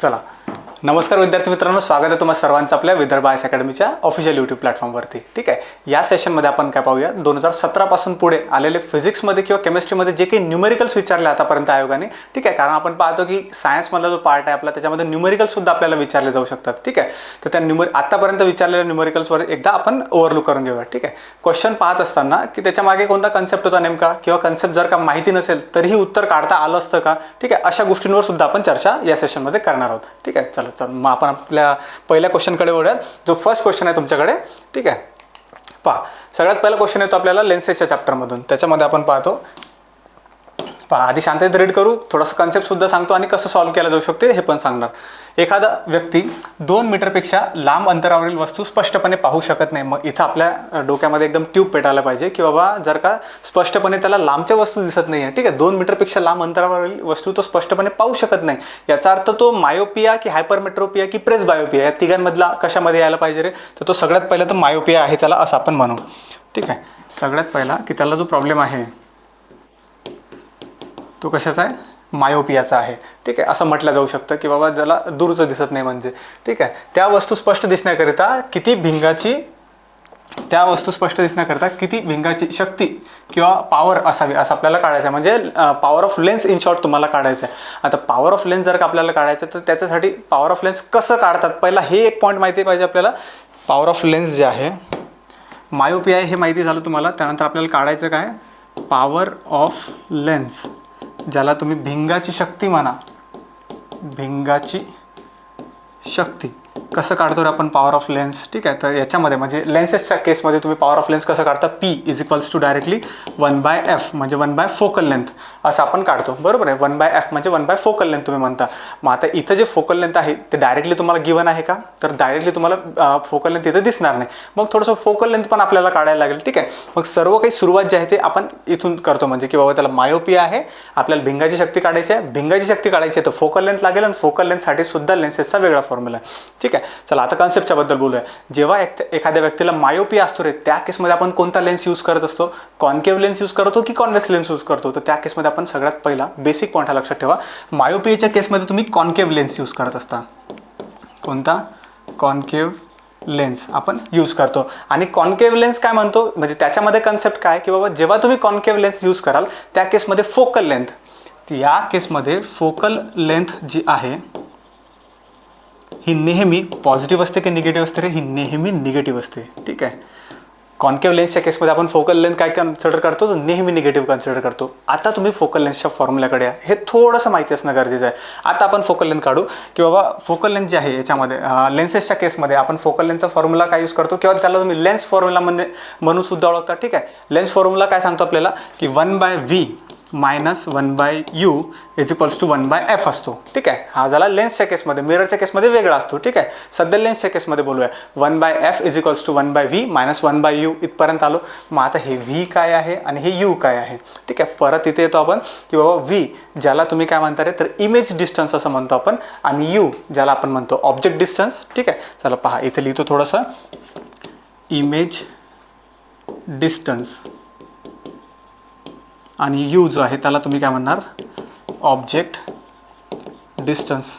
चला, नमस्कार विद्यार्थी मित्रांनो, स्वागत आहे तुम्हा सर्वांचं आपल्या विदर्भ आयस अकॅडमीच्या ऑफिशियल यूट्यूब प्लॅटफॉर्मवरती. ठीक आहे, या सेशनमध्ये आपण काय पाहूया, 2017 पासून पुढे आलेले फिजिक्समध्ये किंवा केमिस्ट्रीमध्ये जे काही न्यूमेरिकल्स विचारले आतापर्यंत आयोगाने. ठीक आहे, कारण आपण पाहतो की सायन्समधला जो पार्ट आहे आपला त्याच्यामध्ये न्यूमेरिकल्ससुद्धा आपल्याला विचारले जाऊ शकतात. ठीक आहे, तर त्या आतापर्यंत विचारलेल्या न्यूमेरिकल्सवर एकदा आपण ओव्हरलुक करून घेऊया. ठीक आहे, क्वेश्चन पाहत असताना की त्याच्या मागे कोणता कन्सेप्ट होता नेमका, किंवा कन्सेप्ट जर का माहिती नसेल तरीही उत्तर काढता आलं असतं का. ठीक आहे, अशा गोष्टींवर सुद्धा आपण चर्चा या सेशनमध्ये करणार आहोत. ठीक आहे, चला मग आपण आपल्या पहिल्या क्वेश्चनकडे वळूयात, जो फर्स्ट क्वेश्चन आहे तुमच्याकडे. ठीक आहे, पहा, सगळ्यात पहिला क्वेश्चन येतो आपल्याला लेन्सेसच्या चॅप्टरमधून. त्याच्यामध्ये आपण पाहतो, पहा, आधी शांततेत रीड करू, थोडंसं कन्सेप्टसुद्धा सांगतो आणि कसं सॉल्व्ह केलं जाऊ शकते हे पण सांगणार. एखादा व्यक्ती 2 मीटरपेक्षा लांब अंतरावरील वस्तू स्पष्टपणे पाहू शकत नाही. मग इथं आपल्या डोक्यामध्ये एकदम ट्यूब पेटायला पाहिजे की बाबा जर का स्पष्टपणे त्याला लांबच्या वस्तू दिसत नाही आहे. ठीक आहे, 2 मीटरपेक्षा लांब अंतरावरील वस्तू तो स्पष्टपणे पाहू शकत नाही, याचा अर्थ तो मायोपिया की हायपरमेट्रोपिया की प्रेस बायोपिया या तिघांमधला कशामध्ये यायला पाहिजे रे. तर तो सगळ्यात पहिला तर मायोपिया आहे त्याला, असं आपण म्हणू. ठीक आहे, सगळ्यात पहिला की त्याला जो प्रॉब्लेम आहे तो कशाचा आहे, मायोपियाचा आहे. ठीक आहे, असं म्हटलं जाऊ शकतं की बाबा ज्याला दूरचं दिसत नाही म्हणजे. ठीक आहे, त्या वस्तू स्पष्ट दिसण्याकरिता किती भिंगाची शक्ती किंवा पॉवर असावी असं आपल्याला काढायचं आहे. म्हणजे power of lens in short तुम्हाला काढायचं आहे. आता पॉवर ऑफ लेन्स जर का आपल्याला काढायचं तर त्याच्यासाठी पॉवर ऑफ लेन्स कसं काढतात पहिला हे एक पॉईंट माहिती पाहिजे आपल्याला. पॉवर ऑफ लेन्स जे आहे, मायोपिया हे माहिती झालं तुम्हाला. त्यानंतर आपल्याला काढायचं काय, पॉवर ऑफ लेन्स, ज्याला तुम्ही भिंगाची शक्ती म्हणा. भिंगाची शक्ती कसं काढतो रे आपण पॉवर ऑफ लेन्स. ठीक आहे, तर याच्यामध्ये म्हणजे लेन्सेसच्या केसमध्ये तुम्ही पॉवर ऑफ लेन्स कसं काढता, P = डायरेक्टली 1/f म्हणजे 1 फोकल लेंथ असं आपण काढतो. बरोबर आहे, 1/f म्हणजे 1 फोकल लेंथ तुम्ही म्हणता. मग आता इथं जे फोकल लेंथ आहे ते डायरेक्टली तुम्हाला गिवन आहे का, तर डायरेक्टली तुम्हाला फोकल लेंथ इथं दिसणार नाही. मग थोडंसं फोकल लेंथ पण आपल्याला काढायला लागेल. ठीक आहे, मग सर्व काही सुरुवात जी आहे ते आपण इथून करतो. म्हणजे की बाबा त्याला मायोपिया आहे, आपल्याला भिंगाची शक्ती काढायची आहे. भिंगाची शक्ती काढायची आहे तर फोकल लेंथ लागेल, आणि फोकल लेंथसाठी सुद्धा लेन्सेसचा वेगळा फॉर्म्युला आहे. ठीक आहे, चला आता कन्सेप्टच्या बद्दल बोलूया. जेव्हा एखाद्या व्यक्तीला मायोपिया असतो रे, त्या केसमध्ये आपण कोणता लेन्स यूज करत असतो, कॉन्केव्ह लेन्स यूज करतो की कॉन्व्हेक्स लेन्स यूज करतो. तर त्या केसमध्ये आपण सगळ्यात पहिला बेसिक पॉईंट हा लक्षात ठेवा, मायोपियाच्या केसमध्ये तुम्ही कॉन्केव्ह लेन्स यूज करत असता. कोणता, कॉन्केव्ह लेन्स आपण यूज करतो. आणि कॉन्केव्ह लेन्स काय म्हणतो, म्हणजे त्याच्यामध्ये कन्सेप्ट काय की बाबा जेव्हा तुम्ही कॉन्केव्ह लेन्स यूज कराल त्या केसमध्ये फोकल लेंथ, या केसमध्ये फोकल लेंथ जी आहे ही नेहमी पॉझिटिव्ह असते की निगेटिव्ह असते रे, ही नेहमी निगेटिव्ह असते. ठीक आहे, कॉन्केव्ह लेन्सच्या केसमध्ये आपण फोकल लेंथ काय कन्सिडर करतो, तर नेहमी निगेटिव्ह कन्सिडर करतो. आता तुम्ही फोकल लेन्सच्या फॉर्म्युल्याकडे आहे, हे थोडंसं माहिती असणं गरजेचं आहे. आता आपण फोकल लेंथ काढू की बाबा फोकल लेंथ जी आहे याच्यामध्ये लेन्सेसच्या केसमध्ये आपण फोकल लेंथचा फॉर्म्युला काय यूज करतो, किंवा त्याला तुम्ही लेन्स फॉर्म्युला म्हणून सुद्धा ओळखता. ठीक आहे, लेन्स फॉर्म्युला काय सांगतो आपल्याला की 1/v - 1/u = 1/f असतो. ठीक आहे, हा झाला लेन्सच्या केसमध्ये. मिररच्या केसमध्ये वेगळा असतो. ठीक आहे, सध्या लेन्सच्या केसमध्ये बोलूया. 1/f = 1/v - 1/u इथपर्यंत आलो. मग आता हे v काय आहे आणि हे u काय आहे. ठीक आहे, परत इथे येतो आपण की बाबा v ज्याला तुम्ही काय म्हणता रे, तर इमेज डिस्टन्स असं म्हणतो आपण, आणि u ज्याला आपण म्हणतो ऑब्जेक्ट डिस्टन्स. ठीक आहे, चला पहा इथे लिहितो थोडंसं, इमेज डिस्टन्स, आणि यू जो आहे त्याला तुम्ही काय म्हणणार, ऑब्जेक्ट डिस्टन्स.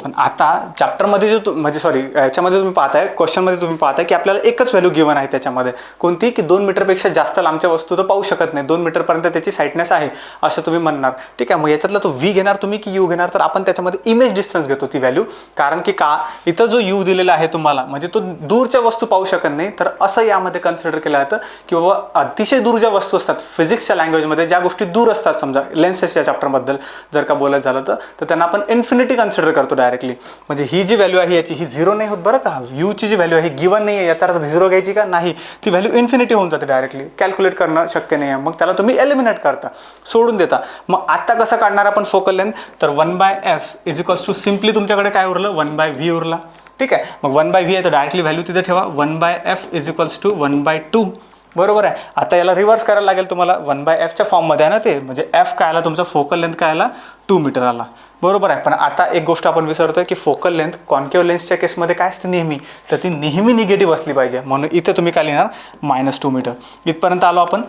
पण आता चॅप्टरमध्ये याच्यामध्ये तुम्ही पाहताय, क्वेश्चनमध्ये तुम्ही पाहताय की आपल्याला एकच व्हॅल्यू गिवन आहे त्याच्यामध्ये. कोणती, की 2 मीटरपेक्षा जास्त लांबच्या वस्तू तर पाहू शकत नाही, 2 मीटरपर्यंत त्याची साईटनेस आहे असं तुम्ही म्हणणार. ठीक आहे, मग याच्यातला तो व्ही घेणार तुम्ही की यू घेणार, तर आपण त्याच्यामध्ये इमेज डिस्टन्स घेतो ती व्हॅल्यू. कारण की का, इथं जो यू दिलेला आहे तुम्हाला म्हणजे तो दूरच्या वस्तू पाहू शकत नाही, तर असं यामध्ये कन्सिडर केलं जातं की बाबा अतिशय दूर ज्या वस्तू असतात फिजिक्सच्या लँग्वेजमध्ये, ज्या गोष्टी दूर असतात, समजा लेन्सेसच्या चॅप्टरबद्दल जर का बोलायचं झालं तर त्यांना आपण इन्फिनिटी कन्सिडर करतो डायरेक्टली. म्हणजे ही जी व्हॅल्यू आहे याची ही 0 नाही होत बरं का, यूची जी व्हॅल्यू आहे ही गिवन नाही आहे, याचा अर्थ 0 घ्यायची का नाही, ती व्हॅल्यू इन्फिनिटी होऊन जाते डायरेक्टली. कॅल्क्युलेट करणं शक्य नाही आहे, मग त्याला तुम्ही एलिमिनेट करता, सोडून देता. मग आता कसं काढणार आपण फोकल लेंथ, तर 1/f = सिम्पली तुमच्याकडे काय उरलं, 1/v उरला. ठीक आहे, मग 1/v आहे तर डायरेक्टली व्हॅल्यू तिथे ठेवा, 1/f = 1/2. बरोबर आहे. आता याला रिव्हर्स करायला लागेल तुम्हाला, 1/fच्या फॉर्ममध्ये आहे ना ते, म्हणजे f काय आला तुमचा, फोकल लेंथ काय आला, 2 मीटर आला. बरोबर आहे. पण आता एक गोष्ट आपण विसरतोय की फोकल लेंथ कॉन्केव्ह लेन्सच्या केसमध्ये काय असते नेहमी, तर ती नेहमी निगेटिव्ह असली पाहिजे. म्हणून इथे तुम्ही काय लिहिणार, -2 मीटर. इथपर्यंत आलो आपण.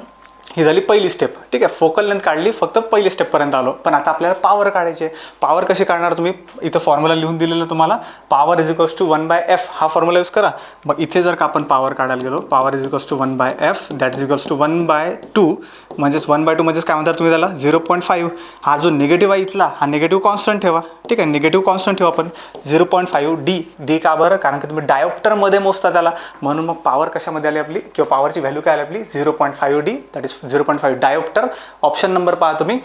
ही झाली पहिली स्टेप. ठीक आहे, फोकल लेंथ काढली, फक्त पहिली स्टेपपर्यंत आलो. पण आता आपल्याला पॉवर काढायची आहे. पॉवर कशी काढणार, तुम्ही इथं फॉर्म्युला लिहून दिलेलं तुम्हाला, power is equals to 1/f हा फॉर्म्युला यूज करा. मग इथे जर का आपण पॉवर काढायला गेलो, power is equals to 1/f that is equals to 1/2 म्हणजेच 1/2 म्हणजेच काय म्हणतात तुम्ही त्याला 0.5. हा जो निगेटिव्ह आहे इथला, हा निगेटिव्ह कॉन्स्टंट ठेवा. ठीक आहे, निगेटिव्ह कॉन्स्टंट ठेवा आपण. 0.5 डी का बरं, कारण की तुम्ही डायोप्टरमध्ये मोजता त्याला, म्हणून मग पॉवर कशामध्ये आली आपली, किंवा पॉवरची व्हॅल्यू काय आली आपली 0.5 D that is 0.5 dioptre. Option number पहा तुम्ही,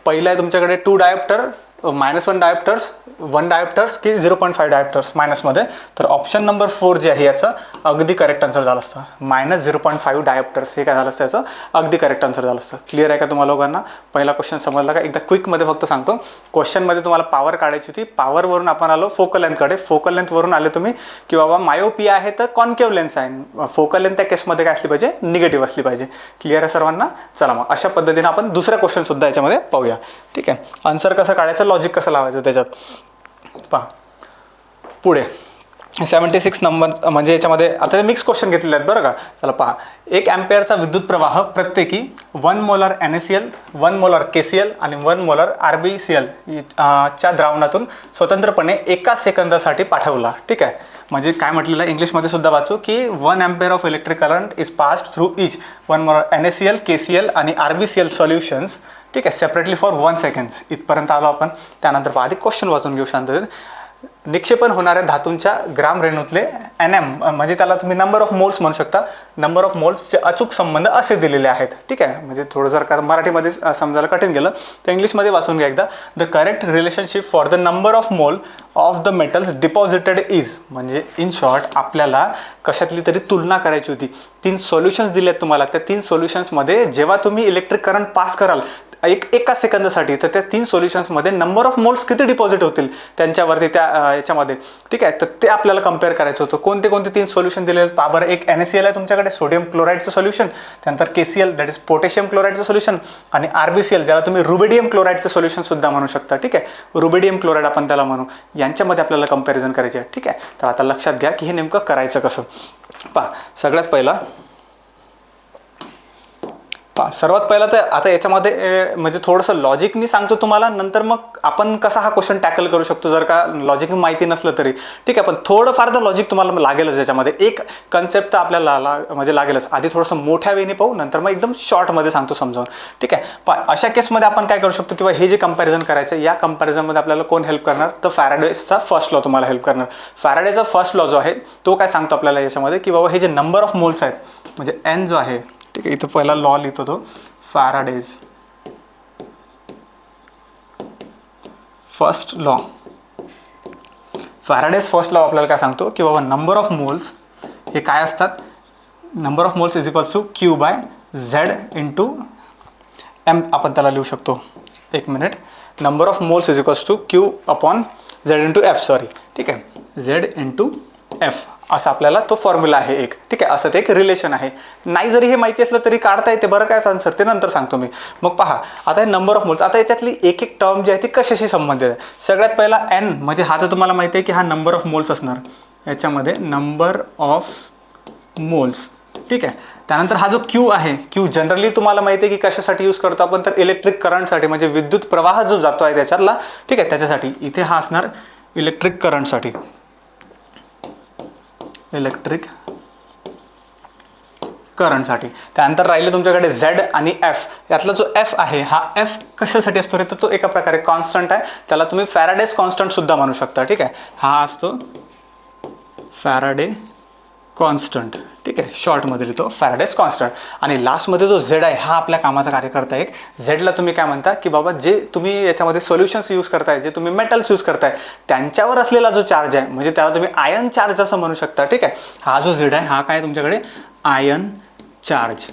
पहिला आहे तुमच्याकडे 2 डायोप्टर, -1 डायोप्टर्स, 1 डायोप्टर्स की 0.5 डायोप्टर्स मायनसमध्ये. तर ऑप्शन नंबर 4 जे आहे याचं अगदी करेक्ट आन्सर झालं असतं. -0.5 डायोप्टर्स हे काय झालं असतं, याचं अगदी करेक्ट आन्सर झालं असतं. क्लिअर आहे का तुम्हाला लोकांना? पहिला क्वेश्चन समजला का? एकदा क्विकमध्ये फक्त सांगतो. क्वेश्चनमध्ये तुम्हाला पॉवर काढायची होती, पॉवरवरून आपण आलो फोकल लेंथकडे. फोकल लेंथवरून आले तुम्ही की बाबा मायोपिया आहे तर कॉन्केव्ह लेन्स आहे. फोकल लेंथ त्या केसमध्ये काय असली पाहिजे, निगेटिव्ह असली पाहिजे. क्लिअर आहे सर्वांना? चला मग अशा पद्धतीने आपण दुसरा क्वेश्चनसुद्धा याच्यामध्ये पाहूया. ठीक आहे, आन्सर कसं काढायचं, लॉजिक कसं लावायचं त्याच्यात पहा. पुढे 76 नंबर म्हणजे याच्यामध्ये आता मिक्स क्वेश्चन घेतलेले आहेत बरं का. चला पहा, 1 अँपिअरचा विद्युत प्रवाह प्रत्येकी 1 मोलार NaCl, 1 मोलार KCl आणि 1 मोलार RbCl च्या द्रावणातून स्वतंत्रपणे 1 सेकंदासाठी पाठवला. ठीक आहे, म्हणजे काय म्हटलेलं आहे इंग्लिशमध्ये सुद्धा वाचू की 1 ampere of electric current is passed through each 1 molar NaCl, KCl आणि RbCl सॉल्युशन्स. ठीक आहे, सेपरेटली फॉर 1 सेकंड्स. इथपर्यंत आलो आपण. त्यानंतर पहा, आधी क्वेश्चन वाचून घेऊ शांततेत. निक्षेपण होणाऱ्या धातूंच्या ग्राम रेणूतले NM म्हणजे त्याला तुम्ही नंबर ऑफ मोल्स म्हणू शकता. नंबर ऑफ मोल्सचे अचूक संबंध असे दिलेले आहेत. ठीक आहे, म्हणजे थोडं जर का मराठीमध्ये समजायला कठीण गेलं तर इंग्लिशमध्ये वाचून घ्या एकदा. The correct relationship for the number of mole of the metals deposited is, म्हणजे इन शॉर्ट आपल्याला कशातली तरी तुलना करायची होती. 3 सोल्युशन्स दिले आहेत तुम्हाला. त्या 3 सोल्युशन्समध्ये जेव्हा तुम्ही इलेक्ट्रिक करंट पास कराल एका सेकंदासाठी, तर त्या 3 सोल्युशन्समध्ये नंबर ऑफ मोल्स किती डिपॉझिट होतील त्यांच्यावरती त्या याच्यामध्ये. ठीक आहे, तर ते आपल्याला कम्पेअर करायचं होतं. कोणते 3 सोल्युशन दिलेले आहेत? बरं, एक NaCl आहे तुमच्याकडे, सोडियम क्लोराईडचं सोल्युशन. त्यानंतर KCl दॅट इज पोटॅशियम क्लोराईडचं सोल्युशन. आणि RbCl ज्याला तुम्ही रुबिडियम क्लोराईडचं सोल्युशन सुद्धा म्हणू शकता. ठीक आहे, रुबिडियम क्लोराईड आपण त्याला म्हणू. यांच्यामध्ये आपल्याला कंपॅरिझन करायचे आहे. ठीक आहे, तर आता लक्षात घ्या की हे नेमकं करायचं कसं. पहा, सर्वात पहिला तर आता याच्यामध्ये म्हणजे थोडंसं लॉजिकनी सांगतो तुम्हाला, नंतर मग आपण कसा हा क्वेश्चन टॅकल करू शकतो जर का लॉजिक माहिती नसलं तरी. ठीक आहे, पण थोडंफार तर लॉजिक तुम्हाला लागेलच याच्यामध्ये. एक कन्सेप्ट तर आपल्याला म्हणजे लागेलच. आधी थोडंसं मोठ्या वेने पाहू, नंतर मग एकदम शॉर्टमध्ये सांगतो समजावून. ठीक आहे, पण अशा केसमध्ये आपण काय करू शकतो किंवा हे जे कंपॅरिझन करायचं, या कंपॅरिझनमध्ये आपल्याला कोण हेल्प करणार, तर फॅराडेचा फर्स्ट लॉ तुम्हाला हेल्प करणार. फॅराडेचा फर्स्ट लॉ जो आहे तो काय सांगतो आपल्याला याच्यामध्ये की बाबा हे जे नंबर ऑफ मोल्स आहेत म्हणजे N जो आहे. ठीक आहे, इथं पहिला लॉ लिहितो तो, Faraday's first law. Faraday's first law आपल्याला काय सांगतो की बाबा नंबर ऑफ मोल्स हे काय असतात, number of moles is equals to Q/Z into M. आपण त्याला लिहू शकतो, एक minute. Number of moles is equals to Q/Z into F. Sorry, ठीक आहे, Z इंटू F असा आपल्याला तो फॉर्म्युला आहे एक. ठीक आहे, असं ते एक रिलेशन आहे. नाही जरी हे माहिती असलं तरी काढता येते बरं. काय आन्सर ते नंतर सांगतो मी. मग पहा, आता हे नंबर ऑफ मोल्स, आता याच्यातली एक टर्म जी आहे ती कशाशी संबंधित आहे. सगळ्यात पहिला N म्हणजे हा तर तुम्हाला माहिती आहे की हा नंबर ऑफ मोल्स असणार याच्यामध्ये, नंबर ऑफ मोल्स. ठीक आहे, त्यानंतर हा जो Q आहे, Q जनरली तुम्हाला माहिती आहे की कशासाठी यूज करतो आपण, तर इलेक्ट्रिक करंटसाठी, म्हणजे विद्युत प्रवाह जो जातो आहे त्याच्यातला. ठीक आहे, त्याच्यासाठी इथे हा असणार इलेक्ट्रिक करंटसाठी, इलेक्ट्रिक करंटसाठी. त्यानंतर राहिले तुमच्याकडे Z आणि F. यातला जो F आहे हा F कशासाठी असतो रे, तर तो एका प्रकारे कॉन्स्टंट आहे. त्याला तुम्ही फॅराडेज कॉन्स्टंट सुद्धा म्हणू शकता. ठीक आहे, हा असतो फॅराडे कॉन्स्टंट. ठीक आहे, शॉर्टमध्ये लिहितो फॅराडेज कॉन्स्टंट. आणि लास्टमध्ये जो Z आहे हा आपल्या कामाचा कार्यकर्ता एक. झेडला तुम्ही काय म्हणता की बाबा जे तुम्ही याच्यामध्ये सोल्युशन्स यूज करताय, जे तुम्ही मेटल्स यूज करताय त्यांच्यावर असलेला जो चार्ज आहे, म्हणजे त्याला तुम्ही आयन चार्ज असं म्हणू शकता. ठीक आहे, हा जो Z आहे हा काय तुमच्याकडे आयन चार्ज.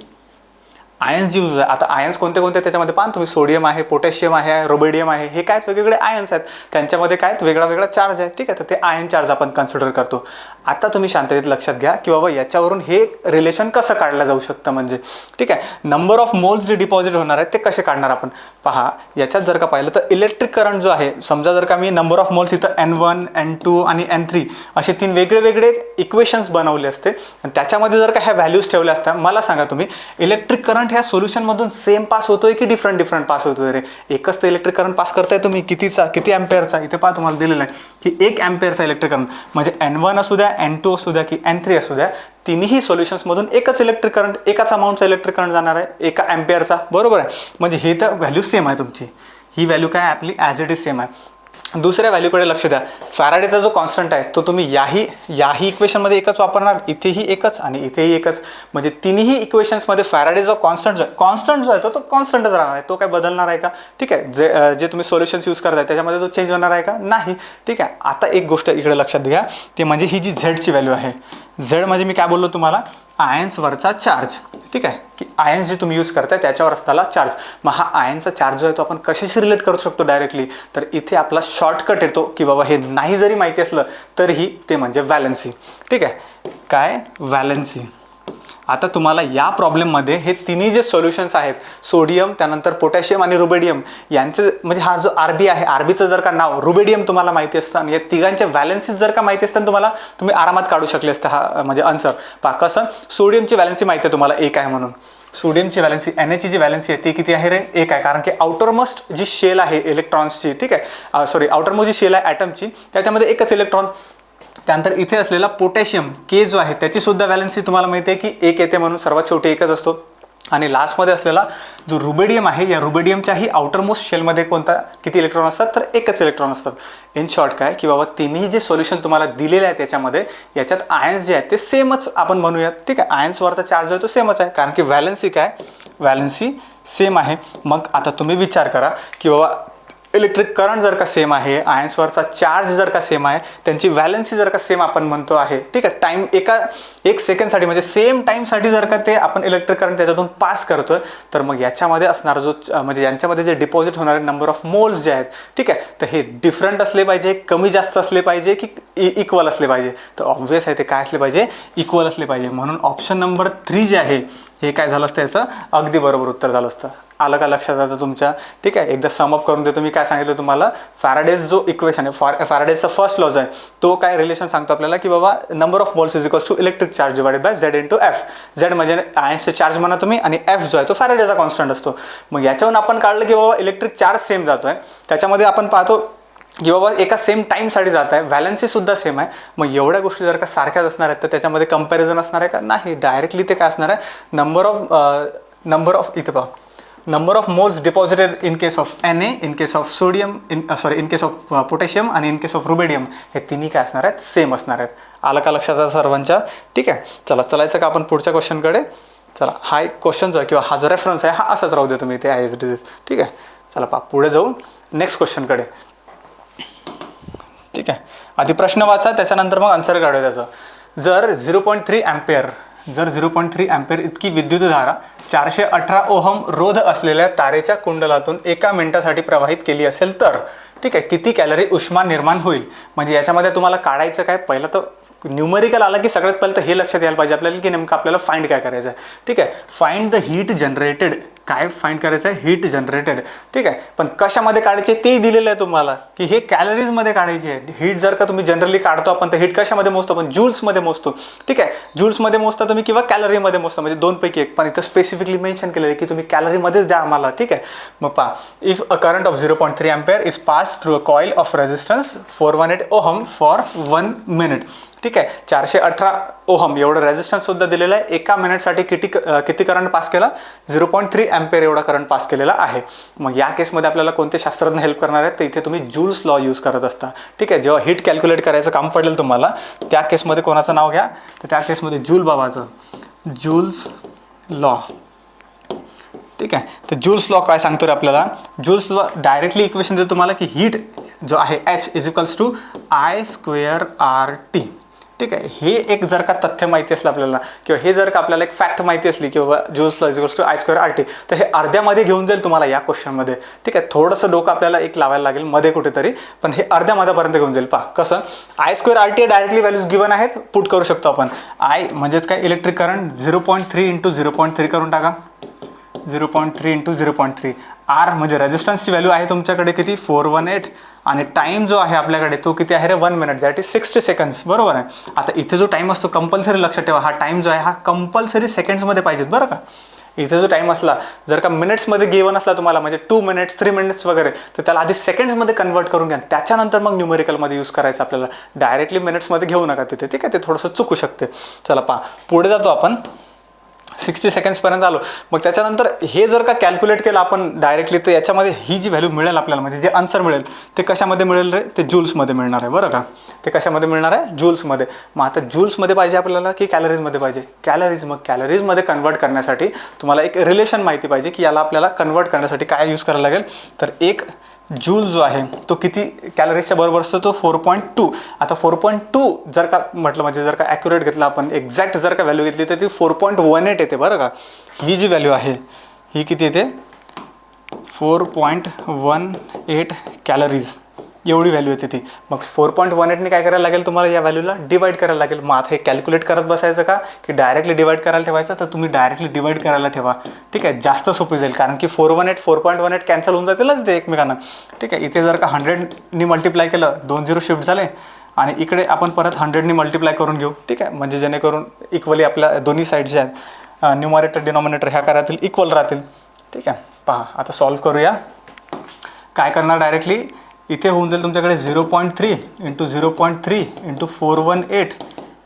आयन्स यूज आहे. आता आयन्स कोणते त्याच्यामध्ये पाहा तुम्ही, सोडियम आहे, पोटॅशियम आहे, रुबिडियम आहे, हे काय वेगवेगळे आयन्स आहेत, त्यांच्यामध्ये काय वेगळा चार्ज आहे. ठीक आहे, तर ते आयन चार्ज आपण कन्सिडर करतो. आता तुम्ही शांततेत लक्षात घ्या की बाबा याच्यावरून हे रिलेशन कसं काढलं जाऊ शकतं. म्हणजे ठीक आहे, नंबर ऑफ मोल्स जे डिपॉझिट होणार आहेत ते कसे काढणार आपण. पहा, याच्यात जर का पाहिलं तर इलेक्ट्रिक करंट जो आहे, समजा जर का मी नंबर ऑफ मोल्स इथं N1, N2 आणि N3 असे 3 वेगळे इक्वेशन्स बनवले असते आणि त्याच्यामध्ये जर का ह्या व्हॅल्यूज ठेवल्या असत्या, मला सांगा तुम्ही इलेक्ट्रिक करंट ह्या सोल्युशनमधून सेम पास होतोय की डिफरंट पास होतोय रे? एकच तर इलेक्ट्रिक करंट पास करताय तुम्ही, किती अँपेअरचा? इथे पहा तुम्हाला दिलेलं आहे की 1 अँपेअरचा इलेक्ट्रिक करंट, म्हणजे N1 असू द्या, N2 असू द्या की N3 असू द्या, तिन्ही सोल्युशन्समधून एकच इलेक्ट्रिक करंट, एकाच अमाऊंटचा इलेक्ट्रिक करंट जाणार आहे, 1 अँपेअरचा, बरोबर आहे. म्हणजे हे तर व्हॅल्यू सेम आहे तुमची, ही व्हॅल्यू काय आपली ॲज इट इज सेम आहे. दुसऱ्या व्हॅल्यूकडे लक्ष द्या. फॅराडेचा जो कॉन्स्टंट आहे तो तुम्ही याही इक्वेशनमध्ये एकच वापरणार, इथेही एकच आणि इथेही एकच, म्हणजे तिन्ही इक्वेशन्समध्ये फॅराडे जो कॉन्स्टंट जो आहे तो कॉन्स्टंटच राहणार आहे, तो काय बदलणार आहे का? ठीक आहे. जे तुम्ही सोल्युशन्स यूज करताय त्याच्यामध्ये तो चेंज होणार आहे का? नाही. ठीक आहे. आता एक गोष्ट इकडे लक्षात घ्या, ते म्हणजे ही जी झेडची व्हॅल्यू आहे, झेड म्हणजे मी काय बोललो तुम्हाला, आयन्सवरचा चार्ज. ठीक आहे, की आयन्स जे तुम्ही यूज करताय त्याच्यावर असताना चार्ज. मग हा आयनचा चार्ज जो आहे तो आपण कशाशी रिलेट करू शकतो डायरेक्टली? तर इथे आपला शॉर्टकट येतो की बाबा हे नाही जरी माहिती असलं तरीही ते म्हणजे व्हॅलेन्सी. ठीक आहे, काय व्हॅलेन्सी. आता तुम्हाला या प्रॉब्लेममध्ये हे तिन्ही जे सोल्युशन्स आहेत, सोडियम, त्यानंतर पोटॅशियम आणि रुबेडियम, यांचे म्हणजे हा जो आरबी आहे, आरबीचं जर का नाव रुबेडियम तुम्हाला माहिती असतं आणि या तिघांच्या व्हॅलेन्सीज जर का माहिती असतं तुम्हाला, तुम्ही आरामात काढू शकले असते हा म्हणजे आन्सर. पहा कसं, सोडियमची व्हॅलेन्सी माहिती आहे तुम्हाला 1 आहे म्हणून. सोडियमची व्हॅलेन्सी, Na ची जी व्हॅलेन्सी आहे ती किती आहे रे? 1 आहे, कारण की आउटरमोस्ट जी शेल आहे इलेक्ट्रॉन्सची, ठीक आहे, सॉरी आउटरमोस्ट जी शेल आहे ॲटमची, त्याच्यामध्ये एकच इलेक्ट्रॉन. त्यानंतर इथे असलेला पोटॅशियम के जो आहे त्याची सुद्धा व्हॅलेन्सी तुम्हाला माहिती आहे की 1 येते म्हणून, सर्वात शेवटी एकच असतो. आणि लास्टमध्ये असलेला जो रुबेडियम आहे, या रुबेडियमच्याही आउटरमोस्ट शेलमध्ये किती इलेक्ट्रॉन असतात? तर एकच इलेक्ट्रॉन असतात. इन शॉर्ट काय की बाबा तिन्ही जे सोल्युशन तुम्हाला दिलेले आहे त्याच्यामध्ये, याच्यात आयन्स जे आहेत ते सेमच आपण म्हणूयात. ठीक आहे, आयन्सवरचा चार्ज जो आहे तो सेमच आहे, कारण की व्हॅलेन्सी सेम आहे. मग आता तुम्ही विचार करा की बाबा इलेक्ट्रिक करंट जर का सेम आहे, आयन्सवरचा चार्ज जर का सेम आहे, त्यांची व्हॅलेन्सी जर का सेम आपण म्हणतो आहे, ठीक आहे, टाईम एक सेकंडसाठी म्हणजे सेम टाईमसाठी जर का ते आपण इलेक्ट्रिक करंट त्याच्यातून पास करतोय, तर मग याच्यामध्ये असणारा जो म्हणजे यांच्यामध्ये जे डिपॉझिट होणारे नंबर ऑफ मोल्स जे आहेत, ठीक आहे, तर हे डिफरंट असले पाहिजे, कमी जास्त असले पाहिजे की इक्वल असले पाहिजे? तर ऑब्व्हियस आहे ते काय असले पाहिजे? इक्वल असले पाहिजे. म्हणून ऑप्शन नंबर 3 जे आहे हे काय झालं असतं, याचं अगदी बरोबर उत्तर झालं असतं. आलं का लक्षात आता तुमच्या? ठीक आहे, एकदा समअप करून देतो. मी काय सांगितलं तुम्हाला, फॅराडेज जो इक्वेशन आहे, फॅराडेजचा फर्स्ट लॉज आहे, तो काय रिलेशन सांगतो आपल्याला की बाबा number of moles is equals to electric charge divided by Z into F. Z म्हणजे आयन्सचे चार्ज म्हणा तुम्ही, आणि एफ जो आहे तो फॅराडेचा कॉन्स्टंट असतो. मग याच्यावरून आपण काढलं की बाबा इलेक्ट्रिक चार्ज सेम जातो आहे, त्याच्यामध्ये आपण पाहतो की बाबा एका सेम टाईमसाठी जात आहे, व्हॅलेन्सीसुद्धा सेम आहे. मग एवढ्या गोष्टी जर का सारख्याच असणार आहेत तर त्याच्यामध्ये कंपॅरिझन असणार आहे का? नाही. डायरेक्टली ते काय असणार आहे, नंबर ऑफ इथे पहा, number of moles deposited in case of Na, in case of sodium, in case of potassium आणि इन केस ऑफ रुबेडियम, हे तिन्ही काय असणार आहेत? सेम असणार आहेत. आलं का लक्षात सर्वांच्या? ठीक आहे, चला चलायचं का आपण पुढच्या क्वेश्चनकडे? चला, हा एक क्वेश्चन जो आहे किंवा हा जो रेफरन्स आहे हा असाच राहू दे तुम्ही, ते ॲज इट इज. ठीक आहे, चला पहा पुढे जाऊ नेक्स्ट क्वेश्चनकडे. ठीक आहे, आधी प्रश्न वाचा, त्याच्यानंतर मग आन्सर काढूया त्याचं. जर 0.3 अँपेअर इतकी विद्युतधारा 418 ओहम रोध असलेल्या तारेच्या कुंडलातून 1 मिनिटासाठी प्रवाहित केली असेल तर, ठीक आहे, किती कॅलरी उष्मा निर्माण होईल? म्हणजे याच्यामध्ये तुम्हाला काढायचं काय, पहिलं तर न्यूमरिकल आला की सगळ्यात पहिलं तर हे लक्षात यायला पाहिजे आपल्याला की नेमकं आपल्याला फाइंड काय करायचं आहे. ठीक आहे, फाइंड द हीट जनरेटेड. काय फाइंड करायचं आहे? Heat generated. ठीक आहे, पण कशामध्ये काढायचे ते दिलेलं आहे तुम्हाला की हे कॅलरीजमध्ये काढायची आहे. हीट जर का तुम्ही जनरली काढतो आपण, तर हीट कशामध्ये मोजतो आपण? जूल्समध्ये मोजतो. ठीक आहे, जूल्समध्ये मोजता तुम्ही किंवा कॅलरीमध्ये मोजता, म्हणजे 2 पैकी 1. पण इथं स्पेसिफिकली मेन्शन केलेलं आहे की तुम्ही कॅलरीमध्येच द्या आम्हाला. ठीक आहे, मग पहा, if a current of 0.3 ampere is pass through a coil of resistance 418 ohm for 1 minute. ठीक आहे, 418 ओहम एवढं रेजिस्टन्स सुद्धा दिलेलं आहे. 1 मिनिटसाठी किती करंट पास केला? 0.3 अँपेअर एवढा करंट पास केलेला आहे. मग या केसमध्ये आपल्याला कोणते शास्त्रज्ञ हेल्प करणार आहेत? तर इथे तुम्ही जूल्स लॉ यूज करत असता. ठीक आहे, जेव्हा हीट कॅल्क्युलेट करायचं काम पडेल तुम्हाला, त्या केसमध्ये कोणाचं नाव घ्या? तर त्या केसमध्ये जूल बाबाचं, जूल्स लॉ. ठीक आहे, तर जूल्स लॉ काय सांगतो रे आपल्याला? जूल्स लॉ डायरेक्टली इक्वेशन देतो तुम्हाला की हीट जो आहे H is equals to I²RT. ठीक आहे, हे एक जर का तथ्य माहिती असलं आपल्याला किंवा हे जर का आपल्याला एक फॅक्ट माहिती असली की बाबा Joule's law is equals to I²RT, तर हे अर्ध्यामध्ये घेऊन जाईल तुम्हाला या क्वेश्चनमध्ये. ठीक आहे, थोडंसं डोकं आपल्याला एक लावायला लागेल मध्ये कुठेतरी, पण हे अर्ध्यापर्यंत घेऊन जाईल. पहा कसं, I²RT डायरेक्टली व्हॅल्यूज गिवन आहेत, पुट करू शकतो आपण. I म्हणजेच काय, इलेक्ट्रिक करंट 0.3 इंटू 0.3 करून टाका, 0.3 इंटू 0.3. आर म्हणजे रेजिस्टन्सची व्हॅल्यू आहे तुमच्याकडे किती? 418. आणि टाईम जो आहे आपल्याकडे तो किती आहे रे? 1 मिनिट, दॅट इज 60 सेकंड्स. बरोबर आहे. आता इथे जो टाईम असतो कंपल्सरी लक्षात ठेवा, हा टाईम जो आहे हा कंपल्सरी सेकंड्समध्ये पाहिजेत बरं का. इथे जो टाईम असला जर का मिनिट्समध्ये गिवन असला तुम्हाला म्हणजे 2 मिनिट्स 3 मिनिट्स वगैरे, तर त्याला आधी सेकंड्समध्ये कन्वर्ट करून घ्या, त्याच्यानंतर मग न्यूमेरिकलमध्ये यूज करायचं आपल्याला. डायरेक्टली मिनिट्समध्ये घेऊ नका तिथे, ठीक आहे, ते थोडंसं चुकू शकते. चला पहा पुढे जातो आपण. 60 सेकंड्सपर्यंत आलो. मग त्याच्यानंतर हे जर का कॅल्क्युलेट केलं आपण डायरेक्टली, तर याच्यामध्ये ही जी व्हॅल्यू मिळेल आपल्याला म्हणजे जे आन्सर मिळेल ते कशामध्ये मिळेल रे, ते जूल्समध्ये मिळणार आहे बरं का. ते कशामध्ये मिळणार आहे, जूल्समध्ये. मग आता जूल्समध्ये पाहिजे आपल्याला की कॅलरीजमध्ये पाहिजे, कॅलरीज. मग कॅलरीजमध्ये कन्वर्ट करण्यासाठी तुम्हाला एक रिलेशन माहिती पाहिजे की याला आपल्याला कन्वर्ट करण्यासाठी काय यूज करायला लागेल. तर एक जूल जो आहे तो किती कॅलरीजच्या बरोबर असतो, तो 4.2. आता 4.2 जर का म्हटलं म्हणजे जर का ॲक्युरेट घेतलं आपण, एक्झॅक्ट जर का व्हॅल्यू घेतली तर ती 4.18 येते बरं का. ही जी व्हॅल्यू आहे ही किती येते, 4.18 कॅलरीज एवढी व्हॅल्यू येते ती. मग 4.18ने काय करायला लागेल तुम्हाला, या व्हॅल्यूला डिवाइड करायला लागेल. मग आता हे कॅल्क्युलेट करत बसायचं का की डायरेक्टली डिवाइड करायला ठेवायचं, तर तुम्ही डायरेक्टली डिवाइड करायला ठेवा, ठीक आहे, जास्त सोपी जाईल. कारण की 4.18 कॅन्सल होऊन जातील ते एकमेकांना, ठीक आहे. इथे जर का 100नी मल्टिप्लाय केलं, 2 0 शिफ्ट झाले, आणि इकडे आपण परत 100नी मल्टिप्लाय करून घेऊ, ठीक आहे, म्हणजे जेणेकरून इक्वली आपल्या दोन्ही साईड जे आहेत न्यूमरेटर डिनॉमिनेटर ह्या करातील इक्वल राहतील, ठीक आहे. पहा आता सॉल्व्ह करूया. काय करणार, डायरेक्टली इथे होऊन जाईल तुमच्याकडे 0.3 इंटू 0.3 इंटू 418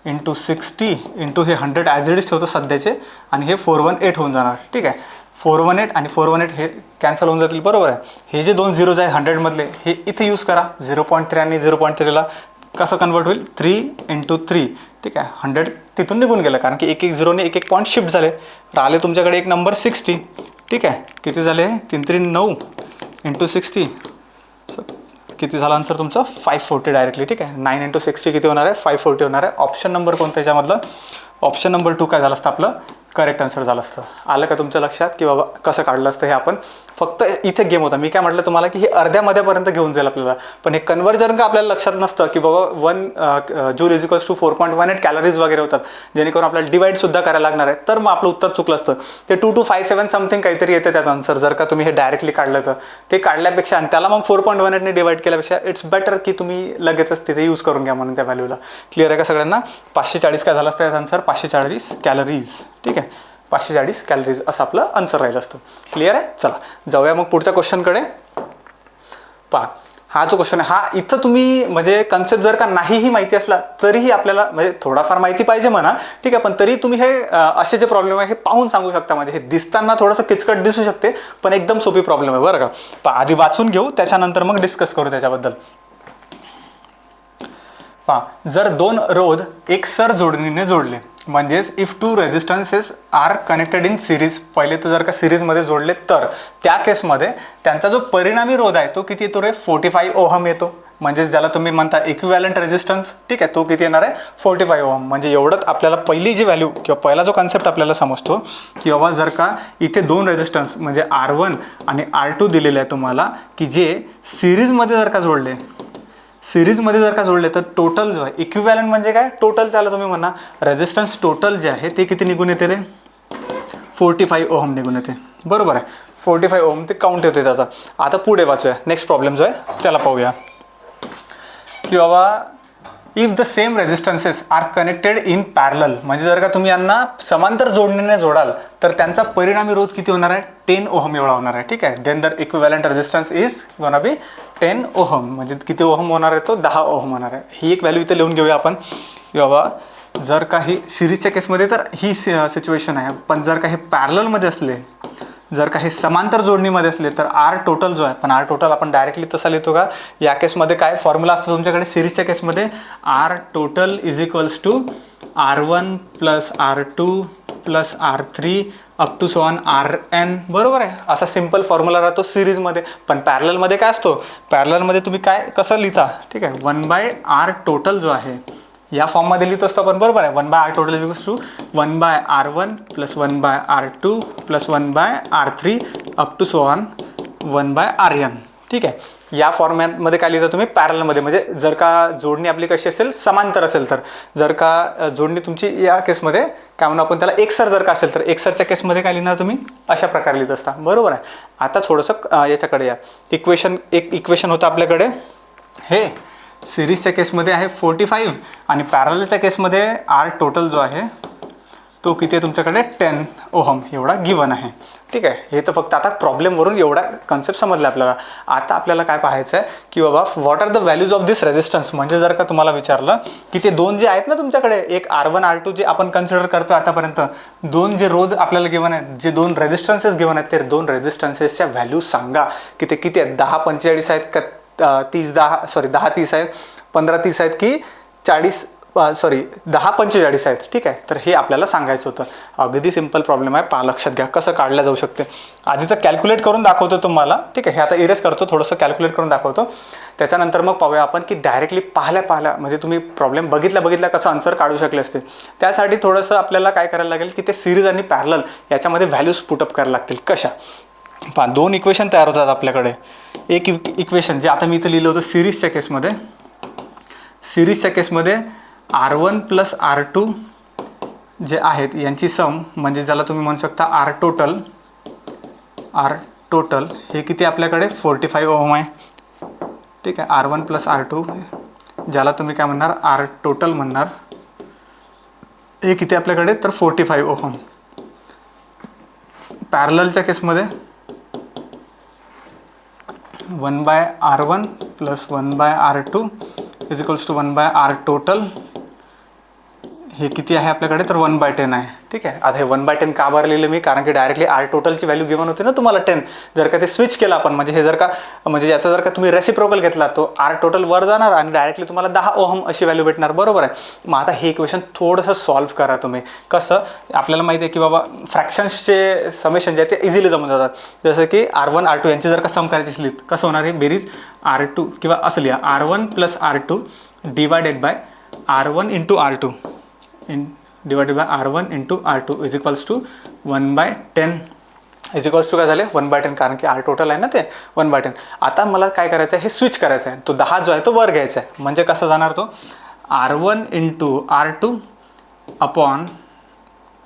इंटू 60 इंटू हे 100 ॲज इट इज ठेवतो सध्याचे, आणि हे 418 होऊन जाणार, ठीक आहे. 418 आणि 418 हे कॅन्सल होऊन जातील, बरोबर आहे. हे जे 2 झिरोज आहे 100मधले हे इथे यूज करा. 0.3 आणि 0.3ला कसं कन्वर्ट होईल, 3 इंटू 3, ठीक आहे. 100 तिथून निघून गेलं कारण की एक एक झिरोने एक एक पॉईंट शिफ्ट झाले. राहिले तुमच्याकडे एक नंबर 60, ठीक आहे. किती झाले, 3 3 9 इंटू 60, किती झाला आन्सर तुमचं 540 डायरेक्टली, ठीक आहे. 9 इंटू 60 किती होणार आहे, 540 होणार आहे. ऑप्शन नंबर कोणतं याच्यामधलं, ऑप्शन नंबर 2 काय झालं असतं आपलं, करेक्ट आन्सर झालं असतं. आलं का तुमच्या लक्षात की बाबा कसं काढलं असतं हे आपण. फक्त इथे गेम होता. मी काय म्हटलं तुम्हाला की हे अर्ध्यामध्यापर्यंत घेऊन जाईल आपल्याला, पण हे कन्व्हर्जन का आपल्याला लक्षात नसतं की बाबा 1 joule is equals to 4.18 calories वगैरे होतात, जेणेकरून आपल्याला डिवाइडसुद्धा करायला लागणार आहे. तर मग आपलं उत्तर चुकलं असतं. ते 2257 समथिंग काहीतरी येते त्याचं आन्सर, जर का तुम्ही हे डायरेक्टली काढलं तर. ते काढल्यापेक्षा आणि त्याला मग 4.18ने डिवाइड केल्यापेक्षा इट्स बेटर की तुम्ही लगेचच तिथे यूज करून घ्या म्हणून त्या व्हॅल्यूला. क्लिअर आहे का सगळ्यांना. 540 काय झालं असतं याचं आन्सर, 540 कॅलरीज, ठीक आहे. 540 कॅलरीज असं आपलं आन्सर राहिलं असतं. क्लिअर आहे. चला जाऊया मग पुढच्या क्वेश्चनकडे. पहा हा जो क्वेश्चन आहे हा इथं तुम्ही म्हणजे कन्सेप्ट जर का नाहीही माहिती असला तरीही आपल्याला म्हणजे थोडाफार माहिती पाहिजे म्हणा, ठीक आहे, पण तरी तुम्ही हे असे जे प्रॉब्लेम आहे हे पाहून सांगू शकता. म्हणजे हे दिसताना थोडंसं किचकट दिसू शकते पण एकदम सोपी प्रॉब्लेम आहे बरं का. पहा आधी वाचून घेऊ त्याच्यानंतर मग डिस्कस करू त्याच्याबद्दल. पहा जर 2 रोध एकसर जोडणीने जोडले, म्हणजेच if 2 resistances are connected in series, पहिले तर जर का सिरीजमध्ये जोडले तर त्या केसमध्ये त्यांचा जो परिणामी रोध आहे तो किती येतो रे, 45 ओहम येतो. म्हणजेच ज्याला तुम्ही म्हणता इक्विव्हॅलंट रेजिस्टन्स, ठीक आहे, तो किती येणार आहे, 45 ओहम. म्हणजे एवढंच आपल्याला पहिली जी व्हॅल्यू किंवा पहिला जो कन्सेप्ट आपल्याला समजतो की बाबा जर का इथे 2 रेजिस्टन्स म्हणजे R1 आणि R2 दिलेले आहे तुम्हाला, की जे सिरीजमध्ये जर का जोडले, सिरीजमध्ये जर का जोडले तर टोटल जो आहे इक्विव्हॅलंट म्हणजे काय, टोटल त्याला तुम्ही म्हणा रेजिस्टन्स टोटल जे आहे ते किती निघून येते रे, 45 ओहम निघून येते, बरोबर आहे. 45 ओहम ते काउंट येते त्याचा. आता पुढे वाचूया, नेक्स्ट प्रॉब्लेम जो आहे त्याला पाहूया की बाबा if the same resistances are connected in parallel, म्हणजे जर का तुम्ही यांना समांतर जोडणीने जोडाल तर त्यांचा परिणामी रोध किती होणार आहे, 10 ओहम एवढा होणार आहे, ठीक आहे. Then the equivalent resistance is gonna be 10 ohm, म्हणजे किती ओहम होणार आहे, तो 10 ओहम होणार आहे. ही एक व्हॅल्यू इथे लिहून घेऊया आपण की बाबा जर काही सिरीजच्या केसमध्ये तर ही सिच्युएशन आहे, पण जर काही पॅरललमध्ये असले, जर काही समांतर जोडणीमध्ये असले तर आर टोटल जो आहे, पण आर टोटल आपण डायरेक्टली तसा लिहितो का, या केसमध्ये काय फॉर्म्युला असतो तुमच्याकडे सिरीजच्या केसमध्ये, R total is equals to R1 plus R2 plus R3 up to so on Rn, बरोबर आहे. असा सिम्पल फॉर्म्युला राहतो सिरीजमध्ये. पण पॅरललमध्ये काय असतो, पॅरललमध्ये तुम्ही काय कसं लिहिता, ठीक आहे, 1/R टोटल जो आहे या फॉर्ममध्ये लिहितो असतो आपण, बरोबर आहे. 1/R total is equals to 1/R1 plus 1/R2 plus 1/R3 up to so on 1/Rn, ठीक आहे. या फॉर्मॅटमध्ये काय लिहिता तुम्ही, पॅरलमध्ये. म्हणजे जर का जोडणी आपली कशी असेल, समांतर असेल तर, जर का जोडणी तुमची या केसमध्ये काय म्हणू आपण त्याला एकसर जर का असेल तर एकसरच्या केसमध्ये काय लिहिणार तुम्ही, अशा प्रकारे लिहित असता, बरोबर आहे. आता थोडंसं याच्याकडे या, एक इक्वेशन होतं आपल्याकडे, हे सिरीजच्या केसमध्ये आहे 45 आणि पॅरलच्या केसमध्ये आर टोटल जो आहे तो किती आहे तुमच्याकडे 10 ओहम एवढा गिवन आहे. ठीक आहे, हे तर फक्त आता प्रॉब्लेमवरून एवढा कन्सेप्ट समजला आपल्याला. आता आपल्याला काय पाहायचं आहे की बाबा what are the values of this resistance. म्हणजे जर का तुम्हाला विचारलं की ते दोन जे आहेत ना तुमच्याकडे, एक R1 R2 जे आपण कन्सिडर करतो आतापर्यंत, दोन जे रोध आपल्याला गिवन आहेत, जे दोन रेजिस्टन्सेस गिवन आहेत, ते दोन रेजिस्टन्सेसच्या व्हॅल्यू सांगा की ते किती आहेत. 10 45 आहेत का 10 30 आहेत, 15 30 आहेत की 10 45 आहेत. ठीक आहे, तर हे आपल्याला सांगायचं होतं. अगदी सिंपल प्रॉब्लेम आहे, लक्षात घ्या कसं काढलं जाऊ शकते. आधी तर कॅल्क्युलेट करून दाखवतो तुम्हाला. ठीक आहे, हे आता इरेज करतो, थोडंसं कॅल्क्युलेट करून दाखवतो. त्याच्यानंतर मग पाहूया आपण की डायरेक्टली पाहिल्या म्हणजे तुम्ही प्रॉब्लेम बघितल्या कसं आन्सर काढू शकले असते. त्यासाठी थोडंसं आपल्याला काय करायला लागेल की ते सिरीज आणि पॅरलल याच्यामध्ये व्हॅल्यूज पुटअप करायला लागतील. कशा पहा, दोन इक्वेशन तयार होतात आपल्याकडे. एक इक्वेशन जे आता मी इथं लिहिलं होतं सिरीजच्या केसमध्ये R1 प्लस R2 जे आहेत यांची सम, म्हणजे ज्याला तुम्ही म्हणू शकता R टोटल हे किती आपल्याकडे 45 ओहम आहे. ठीक आहे, R1 प्लस R2 ज्याला तुम्ही काय म्हणणार R टोटल म्हणणार, हे किती आपल्याकडे तर 45 ओहम. पॅरललच्या केसमध्ये 1/R1 plus 1/R2 is equals to 1/R total, हे किती आहे आपल्याकडे तर 1/10 आहे. ठीक आहे, आता हे 1/10 का बरं लिहिलं मी, कारण की डायरेक्टली R टोटलची व्हॅल्यू गिवन होती ना तुम्हाला 10. जर का ते स्विच केलं आपण, म्हणजे हे जर का म्हणजे याचा जर का तुम्ही रेसिप्रोकल घेतला, तो R टोटल वर जाणार आणि डायरेक्टली तुम्हाला 10 ओहम अशी व्हॅल्यू भेटणार. बरोबर आहे. मग आता हे इक्वेशन थोडंसं सॉल्व्ह करा तुम्ही. कसं आपल्याला माहिती आहे की बाबा फ्रॅक्शन्सचे समेशन जे आहे ते इझिली जमून जातात. जसं की R1 R2 यांची जर का सम करायची असली कसं होणार, हे बेरीज R2 किंवा असं लिहा R1 plus R2 divided by R1 into R2 divided by R1 into R2 is equals to 1/10 is equals to काय झाले 1/10, कारण की R टोटल आहे ना ते 1/10. आता मला काय करायचं आहे, हे स्विच करायचं आहे. तो 10 जो आहे तो वर घ्यायचा आहे. म्हणजे कसं जाणार तो R1 into R2 upon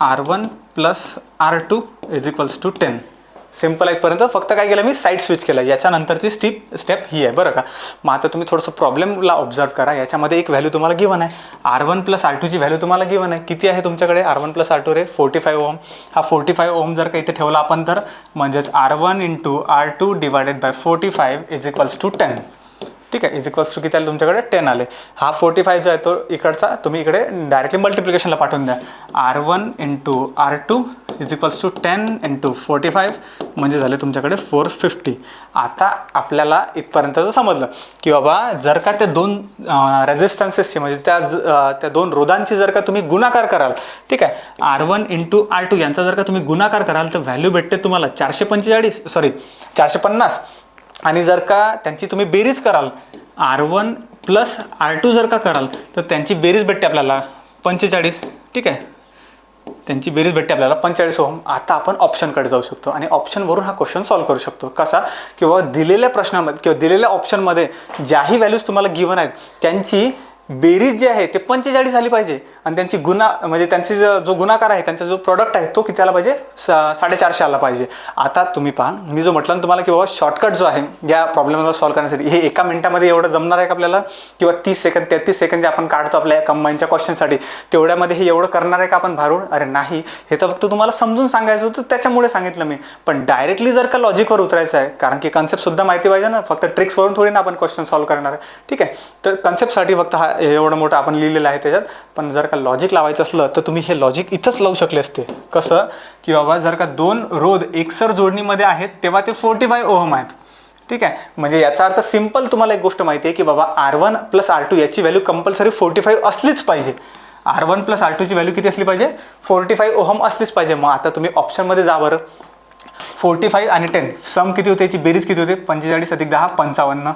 R1 plus R2 is equals to 10. Simple आहे इथपर्यंत. फक्त काय केलं मी साईड स्विच केलं. याच्यानंतरची स्टेप ही आहे बरं का. मग आता तुम्ही थोडंसं प्रॉब्लेमला ऑब्झर्व करा. याच्यामध्ये एक व्हॅल्यू तुम्हाला गिवन आहे, R1 प्लस R2ची व्हॅल्यू तुम्हाला गिवन आहे. किती आहे तुमच्याकडे R1 प्लस R2 रे 45 ओहम. हा 45 ओहम जर का इथे ठेवला आपण तर म्हणजेच R1 into R2 divided by 45 is equals to 10. ठीक आहे, इज इक्वल्स टू किती आले तुमच्याकडे 10 आले. हा 45 जो आहे तो इकडचा तुम्ही इकडे डायरेक्टली मल्टिप्लिकेशनला पाठवून द्या. R1 into R2 is equals to 10 into 45 म्हणजे झाले तुमच्याकडे 450. आता आपल्याला इथपर्यंतचं समजलं की बाबा जर का त्या दोन रेजिस्टन्सेसचे म्हणजे त्या दोन रोधांची जर का तुम्ही गुणाकार कराल, ठीक आहे, R1 इंटू R2 यांचा जर का तुम्ही गुणाकार कराल तर व्हॅल्यू भेटते तुम्हाला 450. आणि जर का त्यांची तुम्ही बेरीज कराल R1 प्लस R2 जर का कराल तर त्यांची बेरीज भेटते आपल्याला 45. ठीक आहे, त्यांची बेरीज भेटते आपल्याला 45 ओहम. आता आपण ऑप्शनकडे जाऊ शकतो आणि ऑप्शनवरून हा क्वेश्चन सॉल्व्ह करू शकतो. कसा, किंवा दिलेल्या प्रश्नामध्ये किंवा दिलेल्या ऑप्शनमध्ये ज्याही व्हॅल्यूज तुम्हाला गिवन आहेत त्यांची बेरीज जी आहे ते 45 आली पाहिजे आणि त्यांची म्हणजे त्यांची जो गुणाकार आहे, त्यांचा जो प्रोडक्ट आहे तो किती आला पाहिजे 450 आला पाहिजे. आता तुम्ही पहा, मी जो म्हटलं ना तुम्हाला की बाबा शॉर्टकट जो आहे या प्रॉब्लेमला सॉल्व्ह करण्यासाठी, हे एका मिनिटामध्ये एवढं जमणार आहे का आपल्याला, किंवा 30 सेकंद 33 सेकंद जे आपण काढतो आपल्या कंबाईनच्या क्वेश्चनसाठी तेवढ्यामध्ये हे एवढं करणार आहे का आपण भारून? अरे नाही, हे तर फक्त तुम्हाला समजून सांगायचं होतं त्याच्यामुळे सांगितलं मी. पण डायरेक्टली जर का लॉजिकवर उतरायचं आहे, कारण की कन्सेप्टसुद्धा माहिती पाहिजे ना, फक्त ट्रिक्सवरून थोडी ना आपण क्वेश्चन सॉल्व्ह करणार आहे. ठीक आहे, तर कन्सेप्टसाठी फक्त हा एवढं मोठं आपण लिहिलेलं आहे त्याच्यात. पण जर का लॉजिक लावायचं असलं तर तुम्ही हे लॉजिक इथंच लावू शकले असते. कसं, की बाबा जर का दोन रोध एकसर जोडणीमध्ये आहेत तेव्हा ते 45 ओहम आहेत. ठीक आहे, म्हणजे याचा अर्थ सिंपल तुम्हाला एक गोष्ट माहिती आहे की बाबा R1 प्लस R2 याची व्हॅल्यू कंपल्सरी 45 असलीच पाहिजे. R1 प्लस R2ची व्हॅल्यू किती असली पाहिजे 45 ओहम असलीच पाहिजे. मग आता तुम्ही ऑप्शनमध्ये जा बरं. 45 आणि 10 सम किती होते, याची बेरीज किती होते 45 अधिक 10 55.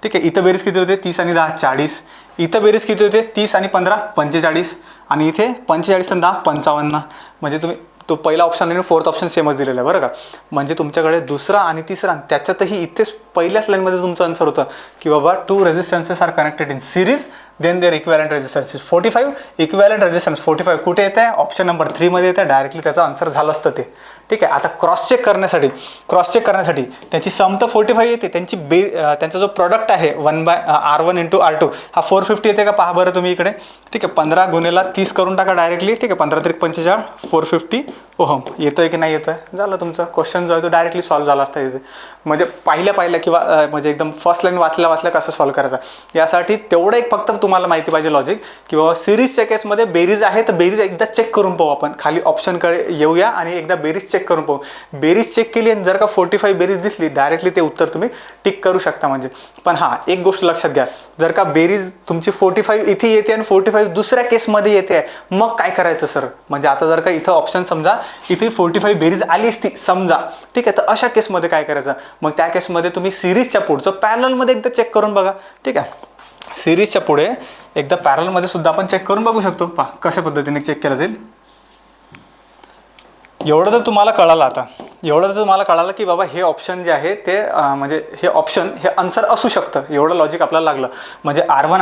ठीक आहे, इथं बेरीज किती होते 30 आणि 10 40. इथं बेरीज किती होते 30 आणि 15 45. आणि इथे 45 आणि 10 55. म्हणजे तुम्ही तो पहिला ऑप्शन आणि फोर्थ ऑप्शन सेमच दिलेला आहे बरं का. म्हणजे तुमच्याकडे दुसरा आणि तिसरा त्याच्यातही इथेच पहिल्याच लाईनमध्ये तुमचं आन्सर होतं की बाबा 2 resistances are connected in series then their equivalent resistances 45. Equivalent resistance 45 कुठे येतं आहे, ऑप्शन नंबर 3 मध्ये येतं. डायरेक्टली त्याचं आन्सर झालं असतं ते. ठीक आहे. आता क्रॉस चेक करण्यासाठी त्यांची सम तर 45 येते, त्यांची त्यांचा जो प्रोडक्ट आहे 1/R1 × R2 हा 450 येते का पहा बरं तुम्ही इकडे. ठीक आहे, 15 × 30 करून टाका डायरेक्टली. ठीक आहे, 15 × 45 450 ओहम येतोय की नाही येतोय. झालं तुमचा क्वेश्चन जो आहे तो डायरेक्टली सॉल्व्ह झाला असता इथे. म्हणजे पाहिल्या किंवा म्हणजे एकदम फर्स्ट लाईन वाचल्या कसं सॉल्व्ह करायचा, यासाठी तेवढं एक फक्त तुम्हाला माहिती पाहिजे लॉजिक, की बाबा सिरीजच्या केसमध्ये बेरीज आहे तर बेरीज एकदा चेक करून पाहू. आपण खाली ऑप्शनकडे येऊया आणि एकदा बेरीज चेक करून पाहू. बेरीज चेक केली आणि जर का 45 बेरीज दिसली डायरेक्टली ते उत्तर तुम्ही टिक करू शकता म्हणजे. पण हां, एक गोष्ट लक्षात घ्या, जर का बेरीज तुमची 45 इथे येते आणि 45 दुसऱ्या केसमध्ये येते, मग काय करायचं सर. म्हणजे आता जर का इथं ऑप्शन समजा इथे 45 बेरीज आली असती समजा, ठीक आहे, तर अशा केसमध्ये काय करायचं. मग त्या केसमध्ये तुम्ही सिरीजच्या पुढचं पॅरललमध्ये एकदा चेक करून बघा. ठीक आहे, सिरीजच्या पुढे एकदा पॅरलमध्ये सुद्धा आपण चेक करून बघू शकतो. पहा कशा पद्धतीने चेक केलं जाईल. एवढं तर तुम्हाला कळालं की बाबा हे ऑप्शन जे आहे ते म्हणजे हे ऑप्शन हे आन्सर असू शकतं. एवढं लॉजिक आपल्याला लागलं. म्हणजे R1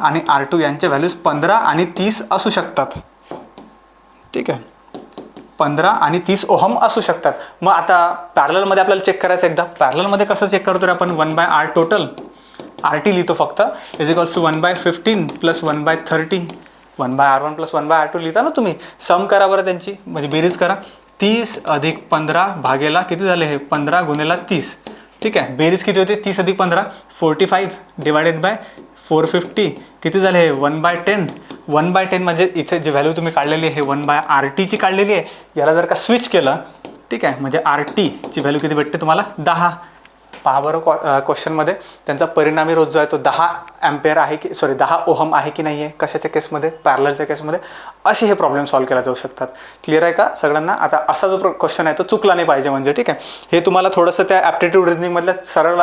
आणि R2 यांचे व्हॅल्यूज 15 आणि 30 असू शकतात. ठीक आहे, 15 आणि 30 ओहम असू शकतात. मग आता पॅरललमध्ये आपल्याला चेक करायचं एकदा. पॅरललमध्ये कसं चेक करतो रे आपण, 1/R टोटल RT लिहितो फक्त, = 1/15 + 1/30 1/R1 + 1/R2 लिहिता ना तुम्ही. सम करा बरं त्यांची, म्हणजे बेरीज करा. 30 + 15 भागेला किती झाले हे 15 × 30. ठीक आहे, बेरीज किती होते 30 + 15 45 / 450 किती झाले हे 1/10. 1/10 म्हणजे इथे जे व्हॅल्यू तुम्ही काढलेली आहे 1/RT ची काढलेली आहे, याला जर का स्विच केलं, ठीक आहे, म्हणजे RT ची व्हॅल्यू किती भेटते तुम्हाला 10. पहा बरं क्वेश्चनमध्ये त्यांचा परिणामी रोध जो आहे तो 10 अँपिअर आहे की 10 ओहम आहे की नाही आहे कशाच्या केसमध्ये, पॅरललच्या केसमध्ये. असे हे प्रॉब्लेम सॉल्व्ह केले जाऊ शकतात. क्लिअर आहे का सगळ्यांना. आता असा जो क्वेश्चन आहे तो चुकला नाही पाहिजे म्हणजे. ठीक आहे, हे तुम्हाला थोडंसं त्या ॲप्टिट्यूड रिझनिंगमधल्या सरळ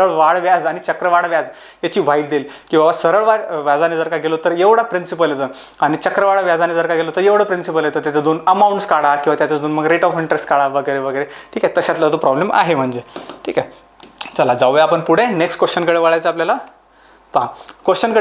वाढ व्याज आणि चक्रवाढ व्याज याची वाईट देईल, की बाबा सरळ व्याजाने जर का गेलो तर एवढा प्रिन्सिपल येतं आणि चक्रवाढ व्याजाने जर का गेलो तर एवढं प्रिन्सिपल येतं. त्याच्या 2 अमाऊंट्स काढा किंवा त्याच्यातून मग रेट ऑफ इंटरेस्ट काढा वगैरे. ठीक आहे, तशातला तो प्रॉब्लेम आहे म्हणजे. ठीक आहे, चला जाऊया आपण पुढे. नेक्स्ट क्वेश्चनकडे वळायचं आपल्याला. पहा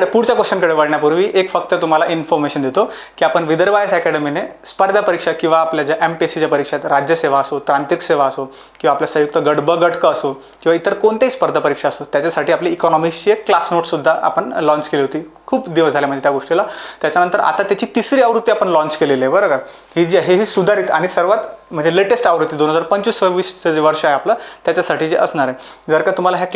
पुढच्या क्वेश्चनकडे वळण्यापूर्वी एक फक्त तुम्हाला इन्फॉर्मेशन देतो, की आपण विदर्भ आयएस अकॅडमीने स्पर्धा परीक्षा किंवा आपल्या ज्या MPSCच्या परीक्षा आहेत, राज्यसेवा असो, तांत्रिक सेवा असो किंवा आपल्या संयुक्त गट ब गट क असो किंवा इतर कोणत्याही स्पर्धा परीक्षा असो, त्याच्यासाठी आपली इकॉनॉमिक्सची एक क्लास नोटसुद्धा आपण लॉन्च केली होती. खूप दिवस झाले म्हणजे त्या गोष्टीला. त्याच्यानंतर आता त्याची 3री आवृत्ती आपण लॉन्च केलेली आहे बरं का. ही जी आहे ही सुधारित आणि सर्वात म्हणजे लेटेस्ट आवृत्ती 2025-26चं जे वर्ष आहे आपलं त्याच्यासाठी जे असणार आहे. जर का तुम्हाला ह्या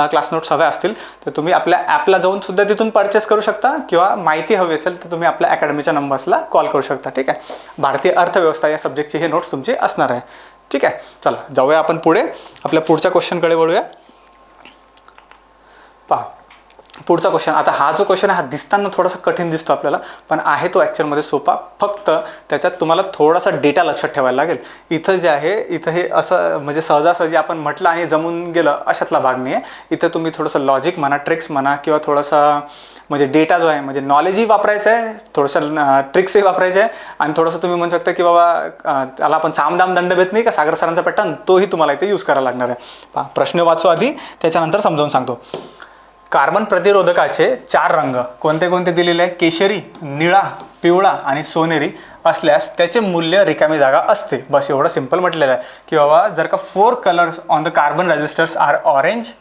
क्लास नोट्स हव्या असतील तर तुम्ही आपल्या ॲपला जाऊन सुद्धा तिथून परचेस करू शकता किंवा माहिती हवी असेल तर तुम्ही आपल्या अकॅडमीच्या नंबर्सला कॉल करू शकता. ठीक आहे, भारतीय अर्थव्यवस्था या सब्जेक्टची हे नोट्स तुमची असणार आहे. ठीक आहे, चला जाऊया आपण पुढे. आपल्या पुढच्या क्वेश्चनकडे वळूया. पहा पुढचा क्वेश्चन. आता हा जो क्वेश्चन आहे हा दिसताना थोडासा कठीण दिसतो आपल्याला, पण आहे तो ॲक्च्युअलमध्ये सोपा. फक्त त्याच्यात तुम्हाला थोडासा डेटा लक्षात ठेवायला लागेल. इथं जे आहे इथं हे असं म्हणजे सहजासहजी आपण म्हटलं आणि जमून गेलं अशातला भाग नाही आहे. इथं तुम्ही थोडंसं लॉजिक म्हणा, ट्रिक्स म्हणा किंवा थोडंसं म्हणजे डेटा जो आहे म्हणजे नॉलेजही वापरायचं आहे, थोडंसं ट्रिक्सही वापरायचं आहे आणि थोडंसं तुम्ही म्हणू शकता की बाबा त्याला आपण सामदाम दंडभेद नाही का सागर सरांचा पॅटर्न, तोही तुम्हाला इथे यूज करायला लागणार आहे. पहा प्रश्न वाचू आधी, त्याच्यानंतर समजावून सांगतो. कार्बन प्रतिरोधकाचे 4 रंग कोणते कोणते दिलेले आहे, केशरी, निळा, पिवळा आणि सोनेरी असल्यास त्याचे मूल्य रिकामी जागा असते. बस एवढं सिंपल म्हटलेलं आहे की बाबा जर का 4 colours on the carbon resistors are orange,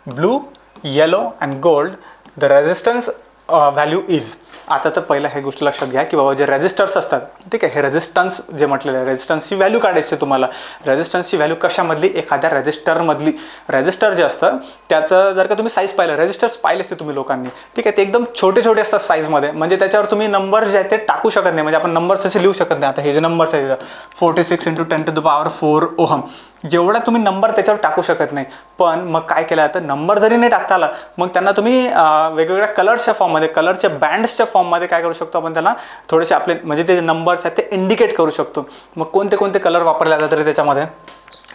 blue, yellow and gold, the resistance value is. आता तर पहिला हे गोष्ट लक्षात घ्या की बाबा जे रेजिस्टर्स असतात, ठीक आहे, हे रेजिस्टन्स जे म्हटलेलं आहे रेजिस्टन्सची व्हॅल्यू काढायची तुम्हाला. रेजिस्टन्सची व्हॅल्यू कशामधली, एखाद्या रेजिस्टरमधली. रेजिस्टर जे असतं त्याचं जर का तुम्ही साईज पाहिलं, रेजिस्टर्स पाहिले असते तुम्ही लोकांनी, ठीक आहे, ते एकदम छोटे छोटे असतात साईजमध्ये. म्हणजे त्याच्यावर तुम्ही नंबर्स जे आहेत ते टाकू शकत नाही, म्हणजे आपण नंबर्स असे लिहू शकत नाही. आता हे जे नंबर्स आहेत 46 × 10⁴ ओहम, जेवढा तुम्ही नंबर त्याच्यावर टाकू शकत नाही. पण मग काय केलं जातं, नंबर जरी नाही टाकता आला मग त्यांना तुम्ही वेगवेगळ्या कलर्सच्या फॉर्ममध्ये, कलरच्या बँड्सच्या फॉर्ममध्ये काय करू शकतो आपण, त्यांना थोडेसे आपले म्हणजे ते नंबर्स आहेत ते इंडिकेट करू शकतो. मग कोणते कोणते कलर वापरले जातात तरी त्याच्यामध्ये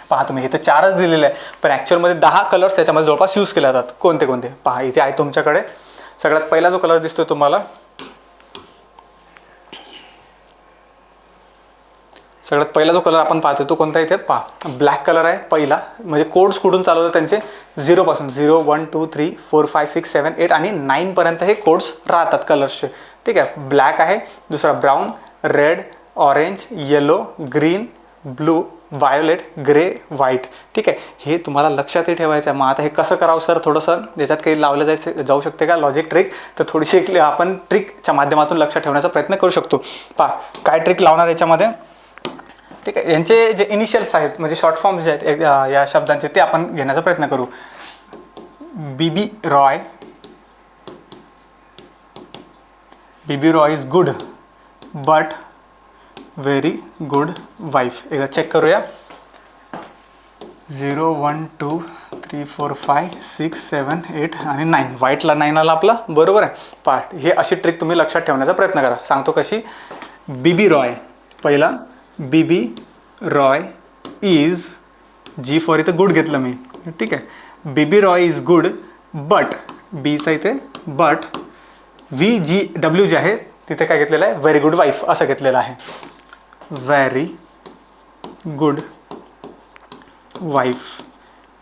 पहा तुम्ही. इथे 4च दिलेले आहे पण ॲक्च्युअलमध्ये 10 कलर्स त्याच्यामध्ये जवळपास यूज केले जातात. कोणते कोणते पहा इथे आहे तुमच्याकडे. सगळ्यात पहिला जो कलर दिसतोय तुम्हाला, सगळ्यात पहिला जो कलर आपण पाहतो तो कोणता, इथे पहा ब्लॅक कलर आहे पहिला. म्हणजे कोड्स कुठून चालू होतात त्यांचे 0 पासून 0 1 2 3 4 5 6 7 8 आणि 9 पर्यंत हे कोड्स राहतात कलर्सचे. ठीक आहे, ब्लॅक आहे. दुसरा brown, red, orange, yellow, green, blue, violet, grey, white. ठीक आहे, हे तुम्हाला लक्षातही ठेवायचं आहे. मग आता हे कसं करावं सर, थोडंसं याच्यात काही लावलं जाऊ शकते का लॉजिक ट्रिक, तर थोडीशी आपण ट्रिकच्या माध्यमातून लक्षात ठेवण्याचा प्रयत्न करू शकतो. पहा काय ट्रिक लावणार याच्यामध्ये. ठीक आहे, यांचे जे इनिशियल्स आहेत म्हणजे शॉर्ट फॉर्म्स जे आहेत या शब्दांचे ते आपण घेण्याचा प्रयत्न करू. BB ROY, BB ROY is good but very good wife. एकदा चेक करूया. 0 1 2 3 4 5 6 7 8 आणि 9. व्हाईटला 9 आला आपला, बरोबर आहे. पार्ट हे अशी ट्रिक तुम्ही लक्षात ठेवण्याचा प्रयत्न करा. सांगतो कशी. बीबी रॉय, पहिला BB ROY is, G for इथं गुड घेतलं मी. ठीक आहे, BB ROY is good but, बीचा इथे बट, VGW जे आहे तिथे काय घेतलेलं आहे, व्हेरी गुड वाईफ असं घेतलेलं आहे. Very good wife.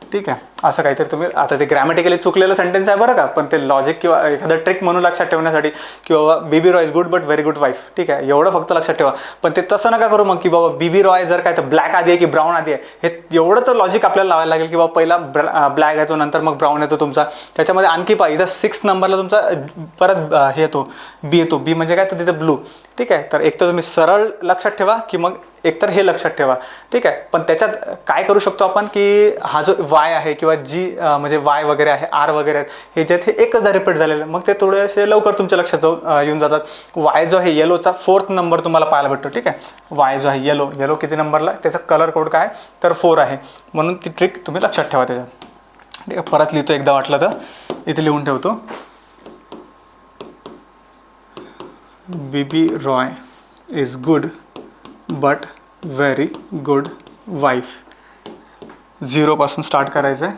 ठीक आहे, असं काहीतरी तुम्ही, आता ते ग्रॅमॅटिकली चुकलेलं सेंटेन्स आहे बरं का, पण ते लॉजिक किंवा एखादं ट्रिक म्हणून लक्षात ठेवण्यासाठी की बाबा BB ROY is good but very good wife. ठीक आहे, एवढं फक्त लक्षात ठेवा. पण ते तसं नका करू मग की बाबा बीबी रॉय जर काय तर ब्लॅक आधी आहे की ब्राऊन आधी आहे, हे एवढं तर लॉजिक आपल्याला लावायला लागेल की बाबा पहिला ब्लॅक येतो नंतर मग ब्राऊन येतो तुमचा. त्याच्यामध्ये आणखी पहा, इथं 6 नंबरला तुमचा परत हे येतो, बी येतो. बी म्हणजे काय तर तिथे ब्लू. ठीक आहे, तर एक तर तुम्ही सरळ लक्षात ठेवा की मग एकतर हे लक्षात ठेवा. ठीक आहे, पण त्याच्यात काय करू शकतो आपण की हा जो वाय आहे किंवा जी म्हणजे वाय वगैरे आहे, आर वगैरे आहेत, हे जे हे एकच रिपीट झालेलं, मग ते थोडे असे लवकर तुमच्या लक्षात येऊन जातात. वाय जो आहे येलोचा 4th नंबर तुम्हाला पाहायला भेटतो. ठीक आहे, वाय जो आहे येलो, येलो किती नंबरला, त्याचा कलर कोड काय तर 4 आहे. म्हणून ती ट्रिक तुम्ही लक्षात ठेवा त्याच्यात. ठीक आहे, परत लिहितो एकदा वाटलं तर, इथे लिहून ठेवतो. BB ROY is good but very good wife. 0 पासून स्टार्ट करायचं आहे.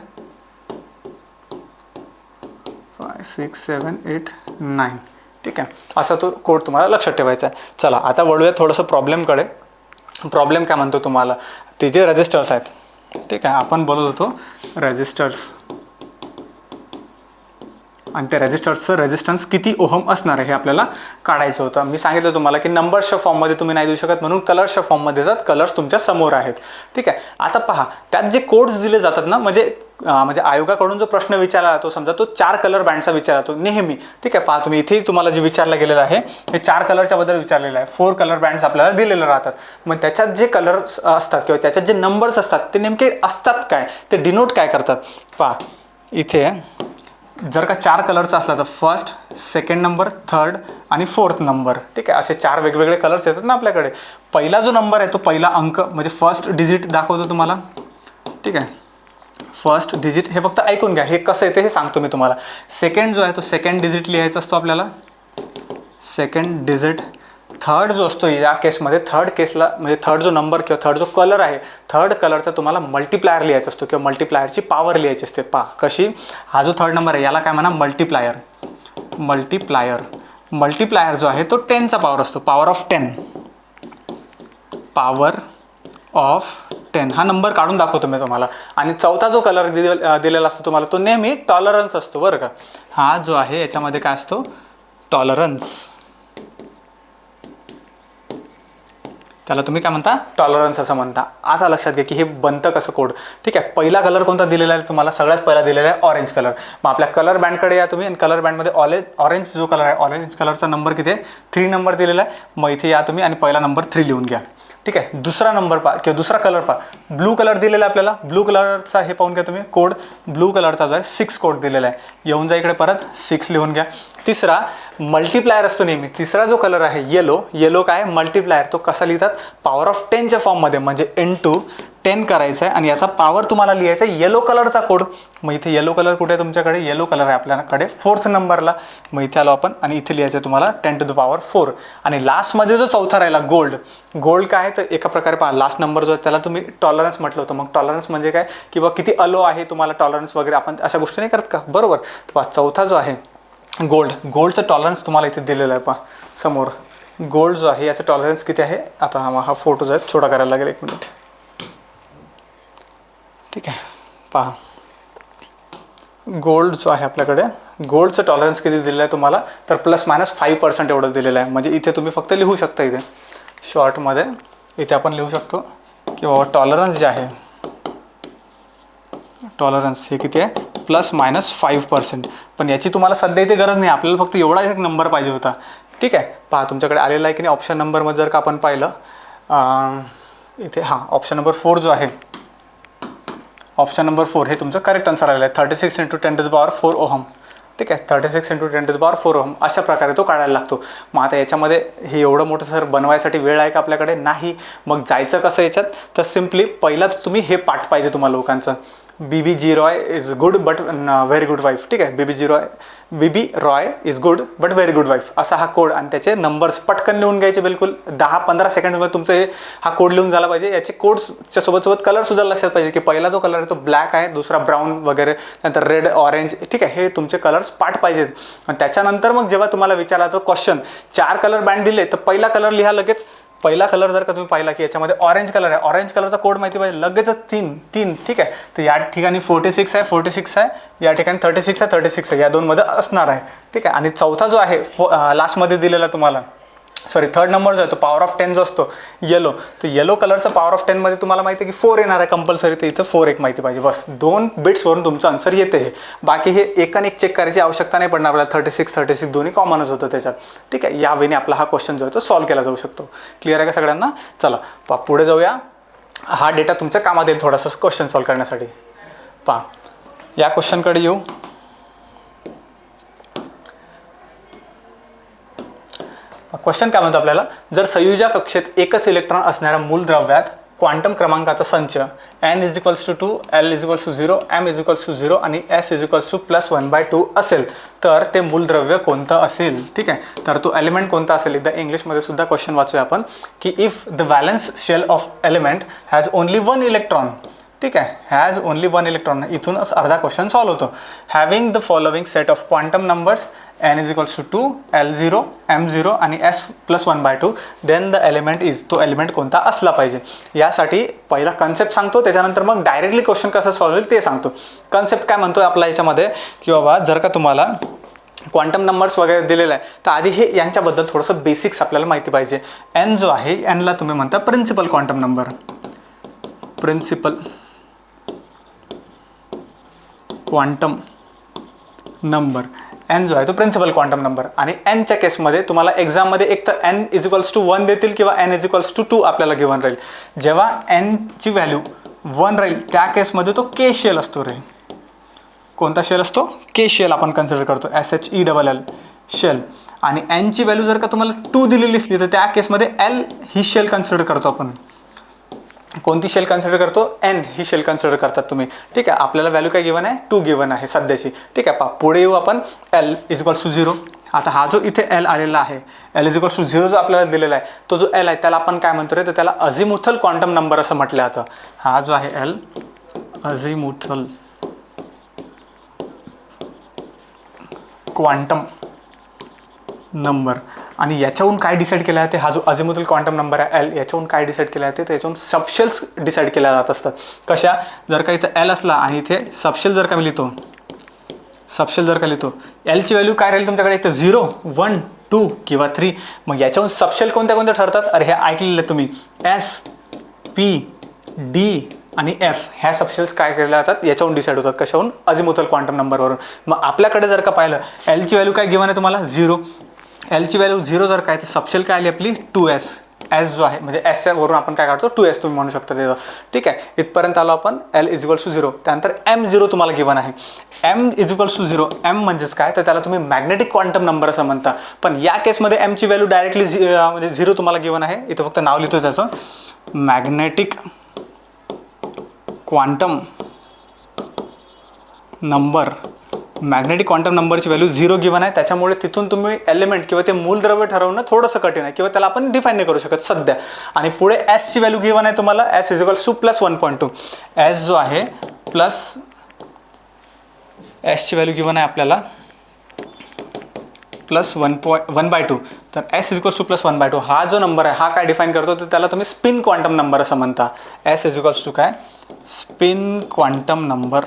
5 6 7 8 9. ठीक आहे, असा तो कोड तुम्हाला लक्षात ठेवायचा आहे. चला आता वळूया थोडंसं प्रॉब्लेमकडे. प्रॉब्लेम काय म्हणतो तुम्हाला, ते जे रजिस्टर्स आहेत. ठीक आहे, आपण बोलत होतो रजिस्टर्स, आणि त्या रेजिस्टर्सचं रेजिस्टन्स किती ओहम असणार आहे हे आपल्याला काढायचं होतं. मी सांगितलं तुम्हाला की नंबर्सच्या फॉर्ममध्ये तुम्ही नाही देऊ शकत, म्हणून कलर्सच्या फॉर्ममध्ये देतात. कलर्स तुमच्या समोर आहेत. ठीक आहे, आता पहा त्यात जे कोड्स दिले जातात ना, म्हणजे आयोगाकडून जो प्रश्न विचारला जातो, समजा तो 4 कलर बँडचा विचारला जातो नेहमी. ठीक आहे, पहा तुम्ही इथेही तुम्हाला जे विचारलं गेलेलं आहे हे 4 कलरच्या बद्दल विचारलेलं आहे. 4 कलर बँड्स आपल्याला दिलेले राहतात. मग त्याच्यात जे कलर्स असतात किंवा त्याच्यात जे नंबर्स असतात ते नेमके असतात काय, ते डिनोट काय करतात. पहा इथे जर का 4 कलरचा असला तर 1st, 2nd नंबर, 3rd आणि 4th नंबर. ठीक आहे, असे 4 वेगवेगळे कलर्स येतात ना आपल्याकडे. पहिला जो नंबर आहे तो पहिला अंक म्हणजे फर्स्ट डिजिट दाखवतो तुम्हाला. ठीक आहे, फर्स्ट डिजिट हे फक्त ऐकून घ्या, हे कसं येते हे सांगतो मी तुम्हाला. सेकंड जो आहे तो सेकंड डिजिट लिहायचा असतो आपल्याला, सेकंड डिजिट. थर्ड जो असतो या केसमध्ये, थर्ड केसला म्हणजे थर्ड जो नंबर किंवा थर्ड जो कलर आहे, थर्ड कलरचा तुम्हाला मल्टिप्लायर लिहायचा असतो किंवा मल्टिप्लायरची पॉवर लिहायची असते. पहा कशी, हा जो थर्ड नंबर आहे याला काय म्हणा, मल्टिप्लायर. मल्टिप्लायर, मल्टिप्लायर जो आहे तो 10चा पॉवर असतो, पॉवर ऑफ 10. पॉवर ऑफ 10 हा नंबर काढून दाखवतो मी तुम्हाला. आणि चौथा जो कलर दिलेला असतो तुम्हाला तो नेहमी टॉलरन्स असतो बरं का. हा जो आहे याच्यामध्ये काय असतो, टॉलरन्स. त्याला तुम्ही काय म्हणता, टॉलरन्स असं म्हणता. आता लक्षात घ्या की हे बनतं कसं कोड. ठीक आहे, पहिला कलर कोणता दिलेला आहे तुम्हाला, सगळ्यात पहिला दिलेला आहे ऑरेंज कलर. मग आपल्या कलर बँडकडे या तुम्ही, आणि कलर बँडमध्ये ऑरेंज जो कलर आहे, ऑरेंज कलरचा नंबर किती आहे, 3 नंबर दिलेला आहे. मग इथे या तुम्ही आणि पहिला नंबर 3 लिहून घ्या. ठीक आहे, दुसरा नंबर पहा किंवा दुसरा कलर पहा, ब्लू कलर दिलेला आहे आपल्याला. ब्लू कलरचा हे पाहून घ्या तुम्ही कोड, ब्लू कलरचा जो आहे 6 कोड दिलेला आहे. येऊन जा इकडे परत 6 लिहून घ्या. तिसरा मल्टिप्लायर असतो नेहमी. तिसरा जो कलर आहे येलो, येलो काय मल्टिप्लायर, तो कसा लिहितात, पॉवर ऑफ 10च्या फॉर्ममध्ये, म्हणजे into 10 करायचं आहे आणि याचा पॉवर तुम्हाला लिहायचा आहे येलो कलरचा कोड. मग इथे येलो कलर कुठे आहे तुमच्याकडे, येलो कलर आहे आपल्याकडे 4th नंबरला. मग इथे आलो आपण आणि इथे लिहायचं आहे तुम्हाला 10⁴. आणि लास्टमध्ये जो चौथा राहिला गोल्ड, गोल्ड काय तर एका प्रकारे पहा, लास्ट नंबर जो आहे त्याला तुम्ही टॉलरन्स म्हटलं होतं. मग टॉलरन्स म्हणजे काय, किंवा किती अलो आहे तुम्हाला टॉलरन्स वगैरे, आपण अशा गोष्टी नाही करत का, बरोबर. तर पहा चौथा जो आहे गोल्ड, गोल्डचं टॉलरन्स तुम्हाला इथे दिलेलं आहे पहा समोर. गोल्ड जो आहे याचं टॉलरन्स किती आहे, आता हा फोटो जो आहे छोटा करायला लागेल, 1 मिनिट. ठीक आहे, पहा गोल्ड जो आहे आपल्याकडे, गोल्डचं टॉलरन्स किती दिलेलं आहे तुम्हाला, तर ±5% एवढं दिलेलं आहे. म्हणजे इथे तुम्ही फक्त लिहू शकता इथे शॉर्टमध्ये इथे आपण लिहू शकतो की बाबा टॉलरन्स जे आहे, टॉलरन्स हे किती आहे ±5%. पण याची तुम्हाला सध्या इथे गरज नाही, आपल्याला फक्त एवढा एक नंबर पाहिजे होता. ठीक आहे, पहा तुमच्याकडे आलेला आहे की नाही ऑप्शन नंबरमध्ये जर का आपण पाहिलं इथे ऑप्शन नंबर 4 जो आहे, ऑप्शन नंबर 4 हे तुमचं करेक्ट आन्सर आलेलं आहे. 36 × 10⁴ ओहम. ठीक आहे, 36 × 10⁴ ओहम अशा प्रकारे तो काढायला लागतो. मग आता याच्यामध्ये हे एवढं मोठं सर बनवायसाठी वेळ आहे का आपल्याकडे? नाही. मग जायचं कसं याच्यात? तर सिम्पली पहिला तुम्ही हे पाठ पाहिजे तुम्हाला लोकांचं, BB Roy is good but very good wife. ठीक आहे, BB Roy is good but very good wife असा हा कोड, आणि त्याचे नंबर्स पटकन लिहून घ्यायचे, बिलकुल 10-15 सेकंडमध्ये तुमचं हा कोड लिहून झाला पाहिजे. याचे कोड्सच्या सोबत कलरसुद्धा लक्षात पाहिजे की पहिला जो कलर आहे तो ब्लॅक आहे, दुसरा ब्राऊन वगैरे, नंतर रेड, ऑरेंज. ठीक आहे, हे तुमचे कलर्स पाठ पाहिजेत. आणि त्याच्यानंतर मग जेव्हा तुम्हाला विचारला तो क्वेश्चन, 4 कलर बँड दिले तर पहिला कलर लिहा लगेच. पहिला कलर जर का तुम्ही पाहिला की याच्यामध्ये ऑरेंज कलर आहे, ऑरेंज कलरचा कोड माहिती पाहिजे, लगेचच 3. ठीक आहे, तर या ठिकाणी 46 आहे, 46 आहे, या ठिकाणी 36 आहे, 36 आहे, या दोनमध्ये असणार आहे. ठीक आहे, आणि चौथा जो आहे लास्टमध्ये दिलेला तुम्हाला, थर्ड नंबर जो आहे तो पॉवर ऑफ 10 जो असतो येलो, तर येलो कलरचा पॉवर ऑफ 10 मध्ये तुम्हाला माहिती आहे की 4 येणार आहे कंपल्सरी, तर इथं 4 एक माहिती पाहिजे. बस 2 बिट्सवरून तुमचं आन्सर येते. हे बाकी हे एक चेक करायची आवश्यकता नाही पडणार आपल्याला. 36 दोन्ही कॉमनच होतं त्याच्यात. ठीक आहे, या वेळी आपला हा क्वेश्चन जो आहे तो सॉल्व्ह केला जाऊ शकतो. क्लिअर आहे का सगळ्यांना? चला पुढे जाऊया. हा डेटा तुमच्या कामात येईल थोडासा क्वेश्चन सॉल्व्ह करण्यासाठी. पहा या क्वेश्चनकडे येऊ. क्वेश्चन काय म्हणतो आपल्याला, जर संयोजक कक्षेत एकच इलेक्ट्रॉन असणाऱ्या मूलद्रव्यात क्वांटम क्रमांकाचा संच n=2, l=0, m=0 आणि s=+1/2 असेल तर ते मूलद्रव्य कोणतं असेल? ठीक आहे, तर तो एलिमेंट कोणता असेल? एकदा इंग्लिशमध्ये सुद्धा क्वेश्चन वाचूया आपण की if the valence shell of element has only 1 electron. ठीक आहे, हॅज ओनली 1 इलेक्ट्रॉन, इथूनच अर्धा क्वेश्चन सॉल्व्ह होतो. Having the following set of quantum numbers n=2, l0, m0 आणि s+1/2 then the element is, तो एलिमेंट कोणता असला पाहिजे. यासाठी पहिला कन्सेप्ट सांगतो, त्याच्यानंतर मग डायरेक्टली क्वेश्चन कसं सॉल्व्ह होईल ते सांगतो. कन्सेप्ट काय म्हणतोय आपला याच्यामध्ये की बाबा जर का तुम्हाला क्वांटम नंबर्स वगैरे दिलेला आहे तर आधी हे यांच्याबद्दल थोडंसं बेसिक्स आपल्याला माहिती पाहिजे. n जो आहे, nला तुम्ही म्हणता principal quantum number, principal quantum number n जो आहे तो प्रिन्सिपल क्वांटम नंबर. आणि nच्या केसमध्ये तुम्हाला एक्झाममध्ये एक तर n=1 देतील किंवा n=2 आपल्याला गिवन राहील. जेव्हा nची व्हॅल्यू 1 राहील त्या केसमध्ये तो के शेल असतो रे. कोणता शेल असतो? के शेल आपण कन्सिडर करतो, SHELL शेल. आणि nची व्हॅल्यू जर का तुम्हाला 2 दिलेली असली तर त्या केसमध्ये l ही शेल कन्सिडर करतो आपण. कोणती शेल कन्सिडर करतो? n ही शेल कन्सिडर करतात तुम्ही. ठीक आहे, आपल्याला व्हॅल्यू काय गिवन आहे? 2 गिवन आहे सध्याची. ठीक आहे, पुढे येऊ आपण. l=0. आता हा जो इथे l आलेला आहे, l=0 जो आपल्याला दिलेला आहे, तो जो l आहे त्याला आपण काय म्हणतो रे, तर त्याला अझिमुथल क्वांटम नंबर असं म्हटलं जातं. हा जो आहे l अझिमुथल क्वांटम नंबर. आणि याच्याहून काय डिसाईड केलं आहे ते, हा जो अझिमुथल क्वांटम नंबर आहे l, याच्याहून काय डिसाईड केलं आहे ते, त्याच्याहून सबशेल्स डिसाईड केल्या जात असतात. कशा? जर का इथं l असला आणि इथे सबशेल जर का मी लिहितो, सबशेल जर का लिहितो, lची व्हॅल्यू काय राहील तुमच्याकडे? इथं 0, 1, 2 किंवा 3. मग याच्याहून सबशेल कोणत्या कोणत्या ठरतात? अरे हे ऐकलेलं तुम्ही, S, P, D आणि F ह्या सबशेल्स काय केल्या जातात? याच्याहून डिसाईड होतात. कशाहून? अझिमुथल क्वांटम नंबरवरून. मग आपल्याकडे जर का पाहिलं, lची व्हॅल्यू काय गिवन आहे तुम्हाला? 0. lची व्हॅल्यू 0 जर काय, तर सबशेल काय आली आपली? 2s. s जो आहे म्हणजे sच्या वरून आपण काय काढतो? 2s तुम्ही म्हणू शकता त्याचं. ठीक आहे, इथपर्यंत आलो आपण. l=0. त्यानंतर m0 तुम्हाला गिवन आहे. m=0. m म्हणजेच काय, तर त्याला तुम्ही मॅग्नेटिक क्वांटम नंबर असं म्हणता. पण या केसमध्ये m ची व्हॅल्यू डायरेक्टली म्हणजे 0 तुम्हाला गिवन आहे. इथं फक्त नाव लिहितो त्याचं, magnetic quantum number. Magnetic quantum नंबरची व्हॅल्यू 0 गिवन आहे. त्याच्यामुळे तिथून तुम्ही एलिमेंट किंवा ते मूलद्रव्य ठरवणं थोडंसं कठीण आहे किंवा त्याला आपण डिफाईन नाही करू शकत सध्या. आणि पुढे एसची व्हॅल्यू गिवन आहे तुम्हाला, s=+1.2. एस जो आहे प्लस, एसची व्हॅल्यू गिवन आहे आपल्याला +1/2. तर s=+1/2 हा जो नंबर आहे हा काय डिफाईन करतो, तर त्याला तुम्ही स्पिन क्वांटम नंबर असं म्हणता. s= काय? Spin quantum number.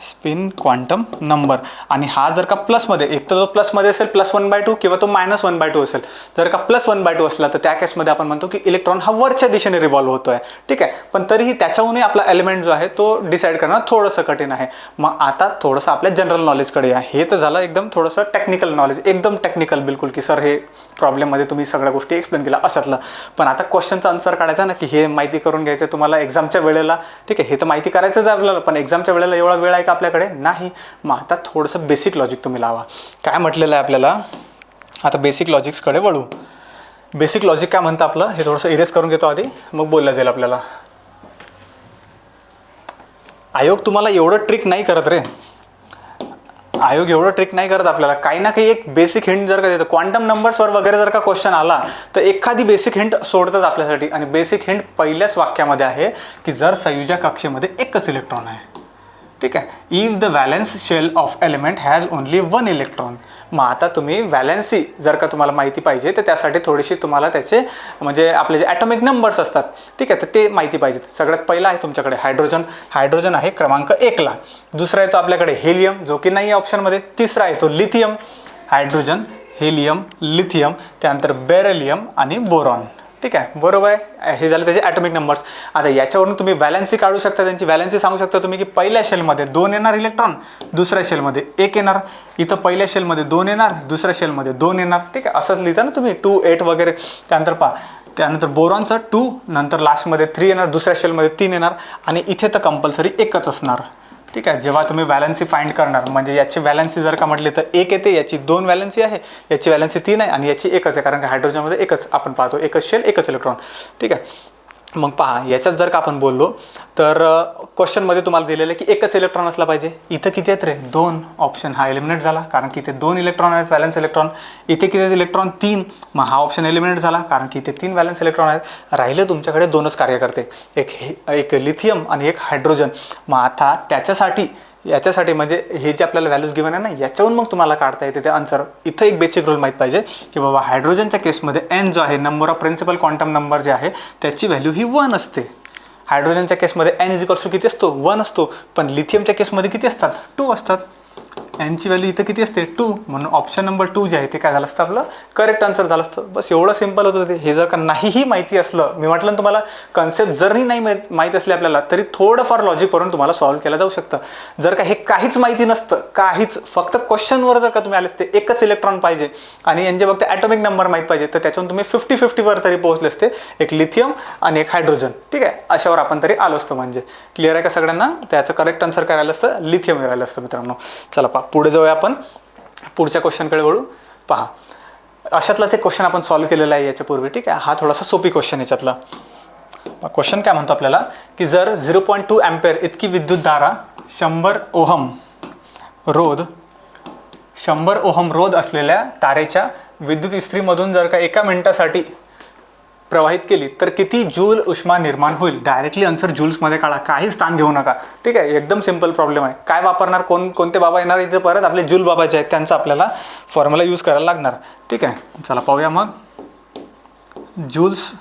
Spin quantum number. आणि हा जर का प्लसमध्ये, एक तर जो प्लसमध्ये असेल +1/2 किंवा तो -1/2 असेल. जर का +1/2 असला तर त्या केसमध्ये आपण म्हणतो की इलेक्ट्रॉन हा वरच्या दिशेने रिव्हॉल्व होतो आहे. ठीक आहे, पण तरीही त्याच्याहूनही आपला एलिमेंट जो आहे तो डिसाईड करणं थोडंसं कठीण आहे. मग आता थोडंसं आपल्या जनरल नॉलेजकडे या. हे तर झालं एकदम थोडंसं टेक्निकल नॉलेज, एकदम टेक्निकल बिलकुल, की सर हे प्रॉब्लेममध्ये तुम्ही सगळ्या गोष्टी एक्सप्लेन केल्या अशातलं. पण आता क्वेश्चनचा आन्सर काढायचा ना, की हे माहिती करून घ्यायचं तुम्हाला एक्झामच्या वेळेला. ठीक आहे, हे तर माहिती करायचंच आहे आपल्याला, पण एक्झामच्या वेळेला एवढा वेळ आहे का आपल्याकडे? नाही. मग आता थोडंसं बेसिक लॉजिक तुम्ही लावा. काय म्हटलेलं आहे आपल्याला? आता बेसिक लॉजिक्सकडे वळू. बेसिक लॉजिक काय म्हणतं आपलं, हे थोडंसं इरेज करून घेतो आधी, मग बोललं जाईल आपल्याला. आयोग तुम्हाला एवढं ट्रिक नाही करत रे. आयोग एवढं ट्रिक नाही करत आपल्याला. काही ना काही एक बेसिक हिंट जर का देतं, क्वांटम नंबर्सवर वगैरे जर का क्वेश्चन आला तर एखादी बेसिक हिंट सोडतच आपल्यासाठी. आणि बेसिक हिंट पहिल्याच वाक्यामध्ये आहे की जर संयोजक कक्षेमध्ये एकच इलेक्ट्रॉन आहे. ठीक आहे, if the valence shell of element has only 1 electron. मग आता तुम्ही व्हॅलेन्सी जर का तुम्हाला माहिती पाहिजे तर त्यासाठी थोडीशी तुम्हाला त्याचे म्हणजे आपले जे ॲटॉमिक नंबर्स असतात, ठीक आहे, तर ते माहिती पाहिजेत. सगळ्यात पहिला आहे तुमच्याकडे हायड्रोजन. हायड्रोजन आहे क्रमांक 1ला. दुसरा आहे तो आपल्याकडे हेलियम, जो की नाही आहे ऑप्शनमध्ये. तिसरा आहे तो लिथियम. हायड्रोजन, हेलियम, लिथियम, त्यानंतर बेरिलियम आणि बोरॉन. ठीक आहे, बरोबर आहे. हे झाले त्याचे ॲटॉमिक नंबर्स. आता याच्यावरून तुम्ही व्हॅलेन्सी काढू शकता, त्यांची व्हॅलेन्सी सांगू शकता तुम्ही की पहिल्या शेलमध्ये 2 येणार इलेक्ट्रॉन, दुसऱ्या शेलमध्ये 1 येणार. इथं पहिल्या शेलमध्ये 2 येणार, दुसऱ्या शेलमध्ये 2 येणार. ठीक आहे, असंच लिहिता ना तुम्ही 2, 8 वगैरे. त्यानंतर त्यानंतर बोरॉनचं 2, नंतर लास्टमध्ये 3 येणार, दुसऱ्या शेलमध्ये 3 येणार. आणि इथे तर कंपल्सरी एकच असणार. ठीक आहे, जेव्हा तुम्ही व्हॅलेन्सी फाइंड करणार, म्हणजे याची व्हॅलेन्सी जर का म्हटली तर 1 येते, याची 2 व्हॅलेन्सी आहे, याची व्हॅलेन्सी 3 आहे आणि याची 1च आहे. कारण की हायड्रोजनमध्ये एकच आपण पाहतो, एकच शेल, एकच इलेक्ट्रॉन. ठीक आहे, मग पहा याच्यात जर का आपण बोललो तर क्वेश्चनमध्ये तुम्हाला दिलेलं आहे की एकच इलेक्ट्रॉन असला पाहिजे. इथं किती आहेत रे? 2. ऑप्शन हा एलिमिनेट झाला, कारण की इथे 2 इलेक्ट्रॉन आहेत, व्हॅलेन्स इलेक्ट्रॉन. इथे किती आहेत इलेक्ट्रॉन? 3. मग हा ऑप्शन एलिमिनेट झाला, कारण की इथे 3 व्हॅलेन्स इलेक्ट्रॉन आहेत. राहिलं तुमच्याकडे 2च कार्य करते, एक लिथियम आणि एक हायड्रोजन. मग आता याच्यासाठी म्हणजे हे जे आपल्याला व्हॅल्यूज गिवन आहे ना, याच्यावरून मग तुम्हाला काढता येते ते आन्सर. इथं एक बेसिक रूल माहीत पाहिजे की बाबा हायड्रोजनच्या केसमध्ये एन जो आहे, number of principal quantum number जे आहे, त्याची व्हॅल्यू ही 1 असते. हायड्रोजनच्या केसमध्ये एन इज इक्वल्स टू किती असतो? 1 असतो. पण लिथियमच्या केसमध्ये किती असतात? 2 असतात. एनची व्हॅल्यू इथं किती असते? 2. म्हणून ऑप्शन नंबर 2 जे आहे ते काय झालं असतं? आपलं करेक्ट आन्सर झालं असतं. बस एवढं सिम्पल होतं ते. हे जर का नाहीही माहिती असलं, मी म्हटलं ना तुम्हाला, कन्सेप्ट जरही नाही माहीत असले आपल्याला, तरी थोडंफार लॉजिक करून तुम्हाला सॉल्व्ह केलं जाऊ शकतं. जर का हे काहीच माहिती नसतं, काहीच, फक्त क्वेश्चनवर जर का तुम्ही आले असते, एकच इलेक्ट्रॉन पाहिजे आणि यांचे फक्त ॲटॉमिक नंबर माहीत पाहिजे, तर त्याच्यातून तुम्ही 50-50वर तरी पोहोचले असते. एक लिथियम आणि एक हायड्रोजन. ठीक आहे, अशावर आपण तरी आलो असतो. म्हणजे क्लिअर आहे का सगळ्यांना? त्याचं करेक्ट आन्सर काय राहिलं असतं? लिथियम राहिलं असतं मित्रांनो. चला पुढे जाऊया आपण, पुढच्या क्वेश्चनकडे वळू. पहा, अशातलाच एक क्वेश्चन आपण सॉल्व्ह केलेला आहे याच्यापूर्वी. ठीक आहे, हा थोडासा सोपी क्वेश्चन याच्यातला. क्वेश्चन काय म्हणतो आपल्याला की जर 0.2 अँपेअर इतकी विद्युतधारा 100 ओहम रोध असलेल्या तारेच्या विद्युत इस्त्रीमधून जर का 1 मिनिटासाठी प्रवाहित केली तर किती जूल उष्मा निर्माण होईल? डायरेक्टली आन्सर जूल्समध्ये काढा, काही स्थान घेऊ नका. ठीक आहे, एकदम सिंपल प्रॉब्लेम आहे. काय वापरणार, कोणते बाबा येणार इथे? परत आपले जूल बाबा जे आहेत त्यांचा आपल्याला फॉर्म्युला यूज करायला लागणार. ठीक आहे, चला पाहूया मग. जूल्स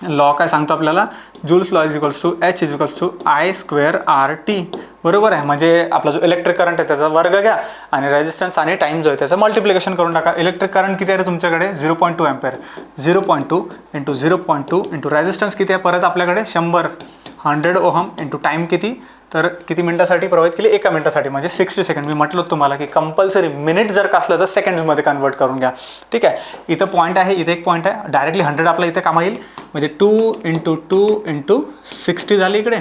लॉ काय सांगतो आपल्याला? Joule's law is equals to H is equals to I²RT. बरोबर आहे, म्हणजे आपला जो इलेक्ट्रिक करंट आहे त्याचा वर्ग घ्या आणि रेजिस्टन्स आणि टाइम जो आहे त्याचं मल्टिप्लिकेशन करून टाका. इलेक्ट्रिक करंट किती आहे तुमच्याकडे? 0.2 अँपेअर. 0.2 इंटू 0.2 इंटू रेजिस्टन्स किती आहे परत आपल्याकडे? 100 ओहम इंटू टाईम किती? तर किती मिनिटासाठी प्रवाहित केली? 1 मिनिटासाठी, म्हणजे 60 सेकंड. मी म्हटलं तुम्हाला की कंपल्सरी मिनिट जर का असलं तर सेकंड्समध्ये कन्वर्ट करून घ्या. ठीक आहे, इथं पॉईंट आहे, इथे एक पॉईंट आहे. डायरेक्टली 100 आपला इथे कामा येईल, म्हणजे 2 इंटू 2 इंटू 60 झाली इकडे.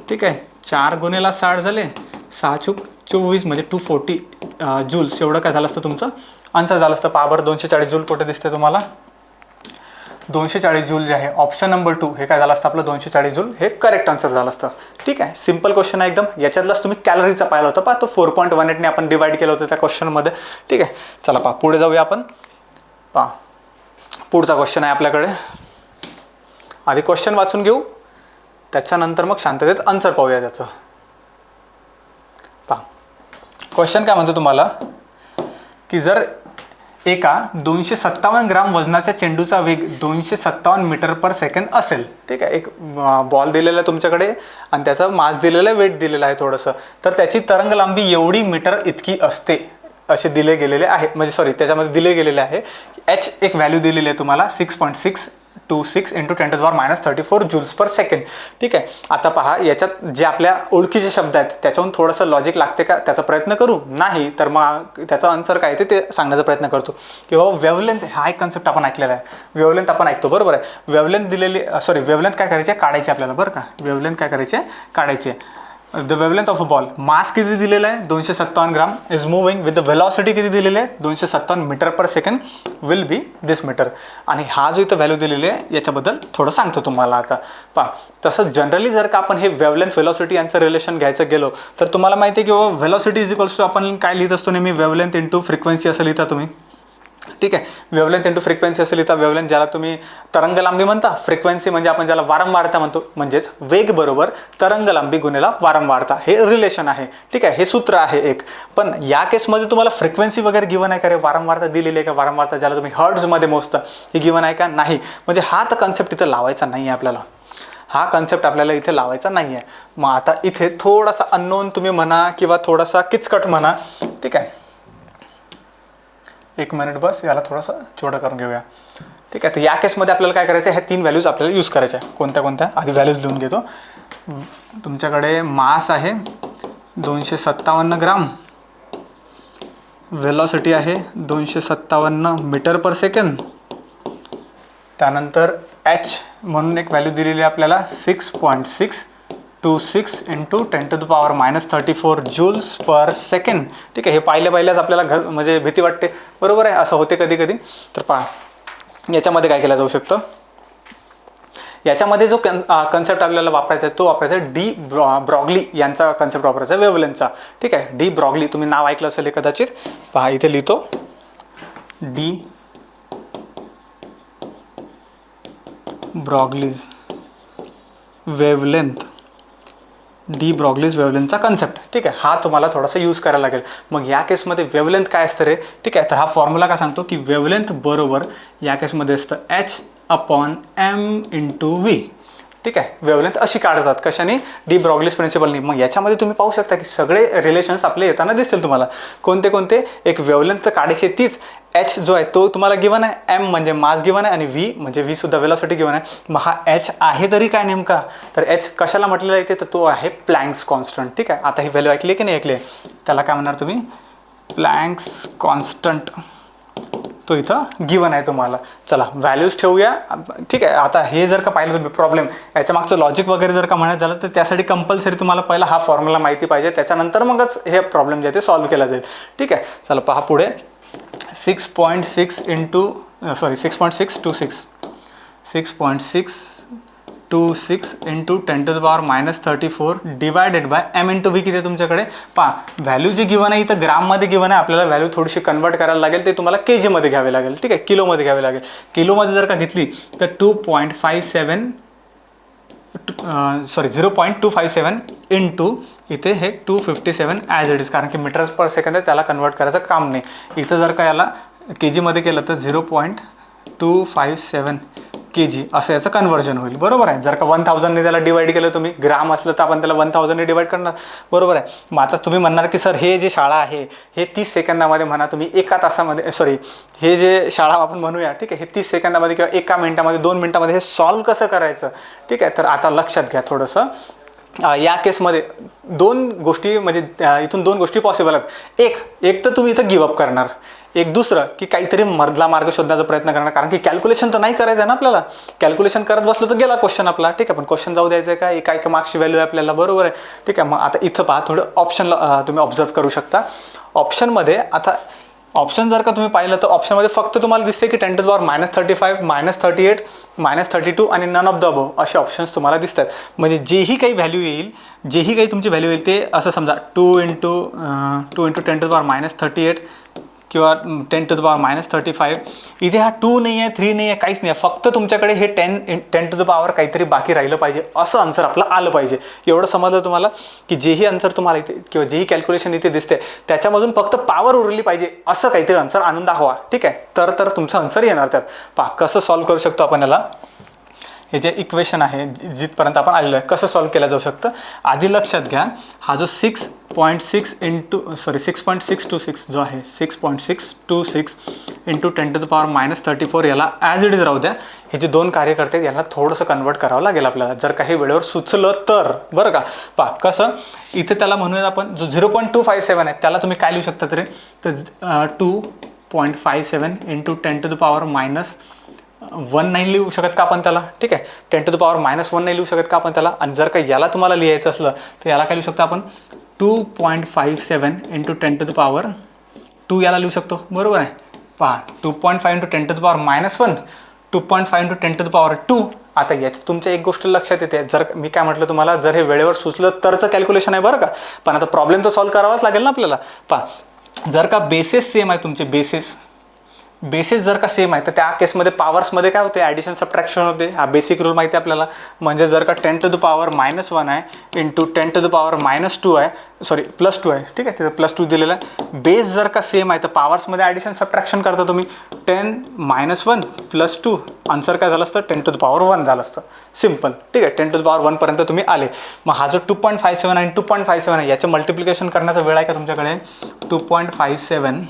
ठीक आहे, 4 गुणेला 60 झाले, 6 चूक 24, म्हणजे 240 जूल्स. एवढं काय झालं असतं तुमचं आन्सर झालं असतं. पावर 240 जूल कुठे दिसते तुम्हाला? 240 जूल जे आहे ऑप्शन नंबर 2 हे काय झालं असतं आपलं? 240 जूल हे करेक्ट आन्सर झालं असतं. ठीक आहे, सिम्पल क्वेश्चन आहे एकदम. याच्यातलाच तुम्ही कॅलरीचा पाहिला होता पहा, तो 4.18ने आपण डिवाइड केलं होतं त्या क्वेश्चनमध्ये. ठीक आहे, चला पहा पुढे जाऊया आपण. पहा पुढचा क्वेश्चन आहे आपल्याकडे. आधी क्वेश्चन वाचून घेऊ, त्याच्यानंतर मग शांततेत आन्सर पाहूया त्याचं. पहा क्वेश्चन काय म्हणतो तुम्हाला की जर एका 257 ग्राम वजनाच्या चेंडूचा वेग 257 मीटर पर सेकंद असेल. ठीक आहे, एक बॉल दिलेला आहे तुमच्याकडे आणि त्याचा मास दिलेला आहे, वेट दिलेलं आहे थोडंसं, तर त्याची तरंग लांबी एवढी मीटर इतकी असते असे दिले गेलेले आहे. म्हणजे सॉरी, त्याच्यामध्ये दिले गेलेले आहे. एच एक व्हॅल्यू दिलेली आहे तुम्हाला 6.626 इंटू 10⁻34 जूल्स पर सेकंड. ठीक आहे, आता पहा याच्यात जे आपल्या ओळखीचे शब्द आहेत त्याच्याहून थोडंसं लॉजिक लागते का, त्याचा प्रयत्न करू. नाही तर मग त्याचा आन्सर काय ते सांगण्याचा प्रयत्न करतो. किंवा वेव्हलेंथ हा एक कन्सेप्ट आपण ऐकलेला आहे. वेव्हलेंथ आपण ऐकतो, बरोबर आहे. वेव्हलेंथ दिलेली वेव्हलेंथ काय करायचे, काढायचे आपल्याला, बरं का. वेव्हलेंथ काय करायचे, काढायचे. The wavelength of a ball, mass किती दिलेला आहे 257 gram, is moving with the velocity किती दिलेली आहे 257 metre per second, will be this metre. आणि हा जो इथं व्हॅल्यू दिलेली आहे याच्याबद्दल थोडं सांगतो तुम्हाला आता. पहा, तसं जनरली जर का आपण हे वेवलेंथ वेलॉसिटी यांचं रिलेशन घ्यायचं गेलो तर तुम्हाला माहिती आहे की बाबा वेलॉसिटी इज इक्वल्स टू आपण काय लिहित असतो नेहमी, वेवलेंथ इंटू फ्रिक्वेन्सी असं लिहिता तुम्ही. ठीक आहे, वेवलेंथ इंटू फ्रिक्वेन्सी असेल इथं. वेवलेंथ ज्याला तुम्ही तरंग लांबी म्हणता, फ्रिक्वेन्सी म्हणजे आपण ज्याला वारंवारता म्हणतो, म्हणजेच वेग बरोबर तरंग लांबी गुणेला वारंवारता, हे रिलेशन आहे. ठीक आहे, हे सूत्र आहे एक. पण या केसमध्ये तुम्हाला फ्रिक्वेन्सी वगैरे गिवन आहे का रे, वारंवारता दिलेली आहे का, वारंवारता ज्याला तुम्ही हर्ट्झमध्ये मोजता ही गिवन आहे का, नाही. म्हणजे हा तर कन्सेप्ट इथं लावायचा नाही आहे आपल्याला, हा कन्सेप्ट आपल्याला इथे लावायचा नाही आहे. मग आता इथे थोडासा अननोन तुम्ही म्हणा किंवा थोडासा किचकट म्हणा. ठीक आहे, एक मिनिट बस, याला थोडंसं छोटं करून घेऊया. ठीक आहे, तर या केसमध्ये आपल्याला काय करायचं आहे, ह्या 3 व्हॅल्यूज आपल्याला यूज करायच्या आहे. कोणत्या कोणत्या, आधी व्हॅल्यूज लिहून घेतो. तुमच्याकडे मास आहे 257 ग्राम, वेलॉसिटी आहे 257 मीटर पर सेकंड, त्यानंतर एच म्हणून एक व्हॅल्यू दिलेली आहे आपल्याला 6.626 इंटू 10⁻34 जूल्स पर सेकंड. ठीक आहे, हे पाहिल्याच आपल्याला म्हणजे भीती वाटते, बरोबर आहे, असं होते कधी कधी. तर पहा याच्यामध्ये काय केलं जाऊ शकतं, याच्यामध्ये जो कन्सेप्ट आपल्याला वापरायचा आहे तो वापरायचा आहे डी ब्रॉग्ली यांचा कन्सेप्ट वापरायचा आहे वेव्हलेंथचा. ठीक आहे, डी ब्रॉग्ली, तुम्ही नाव ऐकलं असेल कदाचित. पहा इथे लिहितो, डी ब्रॉग्लीज वेव्हलेंथ, डी ब्रॉग्लीज वेव्हलेंथचा कन्सेप्ट. ठीक आहे, हा तुम्हाला थोडासा यूज करायला लागेल. मग या केसमध्ये वेव्हलेंथ काय असतं रे, ठीक आहे, तर हा फॉर्म्युला काय सांगतो की वेव्हलेंथ बरोबर या केसमध्ये असतं H/m इंटू व्ही. ठीक आहे, वेव्हलेंथ अशी काढतात कशाने, डी ब्रॉग्लीज प्रिन्सिपलनी. मग याच्यामध्ये तुम्ही पाहू शकता की सगळे रिलेशन्स आपले येताना दिसतील तुम्हाला. कोणते कोणते, एक वेव्हलेंथ काढायची तीच, एच जो आहे तो तुम्हाला गिवन आहे, एम म्हणजे मास गिवन आहे आणि व्ही म्हणजे व्ही सुद्धा वेलॉसिटी गिवन आहे. मग हा एच आहे तरी काय नेमका, तर एच कशाला म्हटलेला येते, तर तो आहे प्लँक्स कॉन्स्टंट. ठीक आहे, आता ही व्हॅल्यू ऐकली की नाही ऐकली, त्याला काय म्हणणार तुम्ही, प्लँक्स कॉन्स्टंट, तो इथं गिवन आहे तुम्हाला. चला व्हॅल्यूज ठेवूया. ठीक आहे, आता हे जर का पाहिलं तुम्ही प्रॉब्लेम, याच्या मागचं लॉजिक वगैरे जर का म्हणायचं झालं तर त्यासाठी कंपल्सरी तुम्हाला पहिला हा फॉर्म्युला माहिती पाहिजे, त्याच्यानंतर मगच हे प्रॉब्लेम जे आहे ते सॉल्व्ह केला जाईल. ठीक आहे, चला पहा पुढे, 6.626 into 10⁻34 divided by M into V किती आहे तुमच्याकडे. पहा व्हॅल्यू जी गिवन आहे इथं ग्राममध्ये गिवन आहे, आपल्याला व्हॅल्यू थोडीशी कन्वर्ट करायला लागेल, ते तुम्हाला केजीमध्ये घ्यावे लागेल. ठीक आहे, किलोमध्ये घ्यावे लागेल. किलोमध्ये जर का घेतली तर 0.257 इंटू इथे हे 257 ॲज इट इज, कारण की मीटर पर सेकंद आहे, त्याला कन्वर्ट करायचं काम नाही. इथं जर का याला केजीमध्ये केलं तर 0.257 kg असं याचं कन्वर्जन होईल, बरोबर आहे. जर का 1000ने त्याला डिवाइड केलं तुम्ही, ग्राम असलं तर आपण त्याला 1000ने डिवाइड करणार, बरोबर आहे. मग आता तुम्ही म्हणणार की सर हे जे शाळा आहे हे 30 सेकंदामध्ये म्हणा तुम्ही, एका तासामध्ये, हे जे शाळा आपण म्हणूया, ठीक आहे, हे 30 सेकंदामध्ये किंवा 1 मिनिटामध्ये 2 मिनिटामध्ये हे सॉल्व्ह कसं करायचं. ठीक आहे, तर आता लक्षात घ्या थोडंसं, या केसमध्ये 2 गोष्टी म्हणजे इथून 2 गोष्टी पॉसिबल आहेत. एक तर तुम्ही इथं गिवअप करणार, एक दुसरं की काहीतरी मधला मार्ग शोधण्याचा प्रयत्न करणार, कारण की कॅल्क्युलेशन तर नाही करायचं आहे ना आपल्याला. कॅल्क्युलेशन करत बसलो तर गेला क्वेश्चन आपला. ठीक आहे, पण क्वेश्चन जाऊ द्यायचं आहे का, काय काय मार्क्सची व्हॅल्यू आहे आपल्याला, बरोबर आहे. ठीक आहे, मग आता इथं पहा थोडं ऑप्शनला तुम्ही ऑब्झर्व करू शकता. ऑप्शनमध्ये आता ऑप्शन जर का तुम्ही पाहिलं तर ऑप्शनमध्ये फक्त तुम्हाला दिसते की 10⁻35 -38 -32 आणि नन ऑफ द अबव असे ऑप्शन्स तुम्हाला दिसतात. म्हणजे जेही काही व्हॅल्यू येईल, जेही काही तुमची व्हॅल्यू येईल ते असं समजा 2 इंटू 10⁻38 किंवा 10⁻35. इथे हा 2 नाही आहे, 3 नाही आहे, काहीच नाही आहे. फक्त तुमच्याकडे हे 10⁻ काहीतरी बाकी राहिलं पाहिजे, असं आन्सर आपलं आलं पाहिजे. एवढं समजलं तुम्हाला की जेही आन्सर तुम्हाला इथे किंवा जेही कॅल्क्युलेशन इथे दिसते त्याच्यामधून फक्त पॉवर उरली पाहिजे असं काहीतरी आन्सर आणून दाखवा. ठीक आहे, तर तुमचं आन्सर येणार त्यात. पहा कसं सॉल्व्ह करू शकतो आपण याला. हे जे इक्वेशन आहे जिथपर्यंत आपण आलेलो आहे कसं सॉल्व्ह केलं जाऊ शकतं. आधी लक्षात घ्या, हा जो 6.626 जो आहे 6.626 इंटू 10⁻34 याला ॲज इट इज राहू द्या. हे जे दोन कार्य करते याला थोडंसं कन्वर्ट करावं लागेल आपल्याला, जर काही वेळेवर सुचलं तर. बरं का, पहा कसं. इथे त्याला म्हणूयात आपण जो 0.257 आहे त्याला तुम्ही काय लिहू शकता तरी, तर 2.57 इंटू 10⁻1 नाही लिहू शकत का आपण त्याला. ठीक आहे, 10⁻1 नाही लिहू शकत का आपण त्याला. आणि जर का याला तुम्हाला लिहायचं असलं तर याला काय लिहू शकतो आपण, 2.57 इंटू 10⁻2 याला लिहू शकतो. बरोबर आहे. पहा 2.5 इंटू 10⁻1, 2.5 इंटू 10⁻2. आता याच्यात तुमच्या एक गोष्ट लक्षात येते, जर मी काय म्हटलं तुम्हाला, जर हे वेळेवर सुचलं तरचं कॅल्क्युलेशन आहे बरं का. पण आता प्रॉब्लेम तर सॉल्व्ह करावाच लागेल ना आपल्याला. पहा जर का बेसेस सेम आहे तुमचे, बेसिस जर का सेम आहे तर त्या केसमध्ये पॉवर्समध्ये काय होते, ॲडिशन सबट्रॅक्शन होते. हा बेसिक रूल माहिती आहे आपल्याला. म्हणजे जर का 10⁻1 आहे इंटू 10⁻2 आहे, सॉरी +2 आहे. ठीक आहे, तिथं +2 दिलेलं आहे. बेस जर का सेम आहे तर पॉवर्समध्ये ॲडिशन सबट्रॅक्शन करता तुम्ही. 10 - 1 + 2 आन्सर काय झालं असतं, 10⁻1 झालं असतं. सिम्पल. ठीक आहे, 10⁻1 पर्यंत तुम्ही आले. मग हा जो 2.57 आणि 2.57 आहे याचं मल्टिप्लिकेशन करण्याचा वेळ आहे का तुमच्याकडे, 2.57.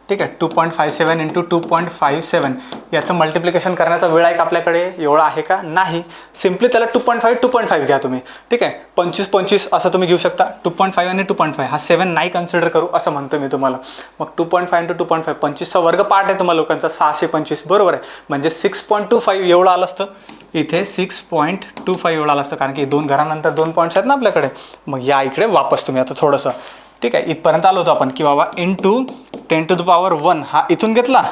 ठीक आहे, 2.57 इंटू 2.57 याचं मल्टिप्लिकेशन करण्याचा वेळ आहे का आपल्याकडे, एवढा आहे का, नाही. सिम्पली त्याला 2.5 घ्या तुम्ही. ठीक आहे, 25 असं तुम्ही घेऊ शकता. 2.5 आणि 2.5 हा 7 नाही कन्सिडर करू असं म्हणतो मी तुम्हाला. मग 2.5 इंटू 2.5 25चा वर्ग पार्ट आहे तुम्हाला लोकांचा, 625. बरोबर आहे. म्हणजे 6.25 एवढं आलं असतं. इथे 6.25 एवढं आलं असतं, कारण की 2 घरानंतर 2 पॉईंट्स आहेत ना आपल्याकडे. मग या इकडे वापस तुम्ही आता थोडंसं. ठीक आहे, इथपर्यंत आलो होतो आपण की बाबा इंटू 10⁻1 हा इथून घेतला.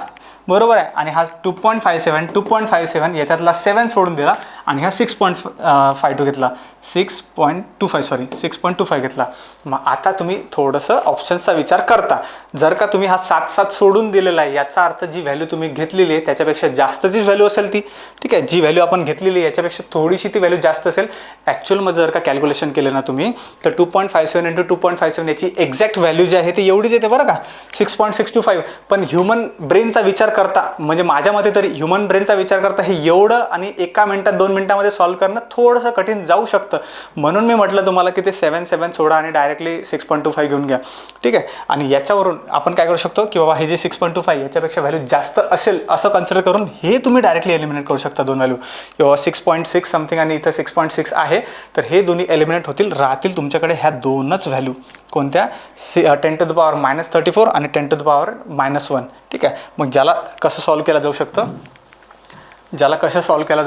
बरोबर आहे. आणि हा 2.57 याच्यातला 7 सोडून दिला आणि हा 6.52 घेतला, 6.25 घेतला. मग आता तुम्ही थोडंसं ऑप्शन्सचा विचार करता. जर का तुम्ही हा 7 सोडून दिलेला आहे याचा अर्थ जी व्हॅल्यू तुम्ही घेतलेली आहे त्याच्यापेक्षा जास्तचीच व्हॅल्यू असेल ती. ठीक आहे, जी व्हॅल्यू आपण घेतलेली आहे याच्यापेक्षा थोडीशी ती व्हॅल्यू जास्त असेल. ॲक्च्युअलमध्ये जर का कॅल्क्युलेशन केलं ना तुम्ही तर 2.57 इंटू 2.57 याची एक्झॅक्ट व्हॅल्यू जी आहे ती एवढीच येते बरं का, 6.625. पण ह्युमन ब्रेनचा विचार करता, म्हणजे माझ्या मते तरी ह्युमन ब्रेनचा विचार करता हे एवढं आणि 1 मिनिटात 2 मिनिटामध्ये सॉल्व्ह करणं थोडंसं कठीण जाऊ शकतं. म्हणून मी म्हटलं तुम्हाला की ते 7 सोडा आणि डायरेक्टली 6.25 घेऊन घ्या. ठीक आहे, आणि याच्यावरून आपण काय करू शकतो की बाबा हे जे 6.25 याच्यापेक्षा व्हॅल्यू जास्त असेल असं कन्सिडर करून हे तुम्ही डायरेक्टली एलिमिनेट करू शकता दोन व्हॅल्यू. किंवा 6.6 समथिंग आणि इथं 6.6 आहे, तर हे दोन्ही एलिमिनेट होतील. राहतील तुमच्याकडे ह्या दोनच व्हॅल्यू. कोणत्या, 10⁻34 आणि 10⁻1. ठीक आहे, मग ज्याला कसं सॉल्व्ह केलं जाऊ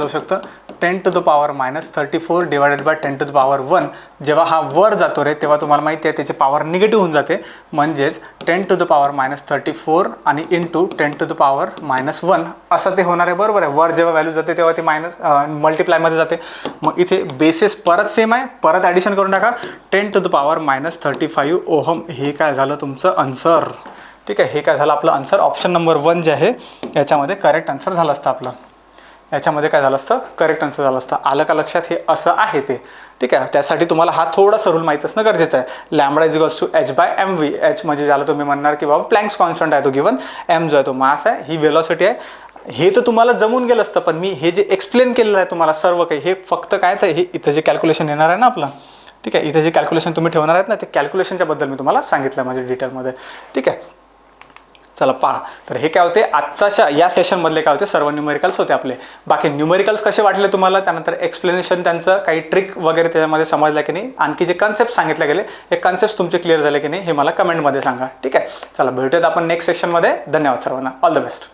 शकतं, 10⁻34 डिवायडेड बाय 10⁻1. जेव्हा हा वर जातो रे तेव्हा तुम्हाला माहिती आहे त्याची पॉवर निगेटिव्ह होऊन जाते. म्हणजेच 10⁻34 आणि इंटू 10⁻1 असं ते होणार आहे. बरोबर आहे. वर जेव्हा व्हॅल्यू जाते तेव्हा ती मल्टिप्लायमध्ये जाते. मग इथे बेसिस परत सेम आहे, परत ॲडिशन करून टाका, 10⁻35 ओहम. हे काय झालं तुमचं आन्सर. ठीक आहे, हे काय झालं आपलं आन्सर. ऑप्शन नंबर 1 जे आहे याच्यामध्ये करेक्ट आन्सर झालं असतं आपलं. याच्यामध्ये काय झालं असतं, करेक्ट आन्सर झालं असतं. आलं का लक्षात, हे असं आहे ते. ठीक आहे, त्यासाठी तुम्हाला हा थोडासा रूल माहीत असणं गरजेचं आहे. Lambda = h/mv. h म्हणजे ज्याला तुम्ही म्हणणार की बाबा प्लँक्स कॉन्स्टंट आहे तो गिवन, m जो आहे तो मास आहे, ही वेलॉसिटी आहे. हे तर तुम्हाला जमून गेलं असतं, पण मी हे जे एक्सप्लेन केलेलं आहे तुम्हाला सर्व काही, हे फक्त काय तर हे इथं जे कॅल्क्युलेशन येणार आहे ना आपलं. ठीक आहे, इथं जे कॅल्क्युलेशन तुम्ही ठेवणार आहेत ना ते कॅल्क्युलेशनच्या बद्दल मी तुम्हाला सांगितलं माझ्या डिटेलमध्ये. ठीक आहे, चला पहा. तर हे काय होते आत्ताच्या या सेशनमधले काय होते, सर्व न्यूमेरिकल्स होते आपले. बाकी न्यूमेरिकल्स कसे वाटले तुम्हाला, त्यानंतर एक्सप्लेनेशन त्यांचं काही ट्रिक वगैरे त्याच्यामध्ये समजलं की नाही, आणखी जे कन्सेप्ट सांगितले गेले हे कन्सेप्ट तुमचे क्लिअर झाले की नाही हे मला कमेंटमध्ये सांगा. ठीक आहे, चला भेटूयात आपण नेक्स्ट सेशनमध्ये. धन्यवाद सर्वांना, ऑल द बेस्ट.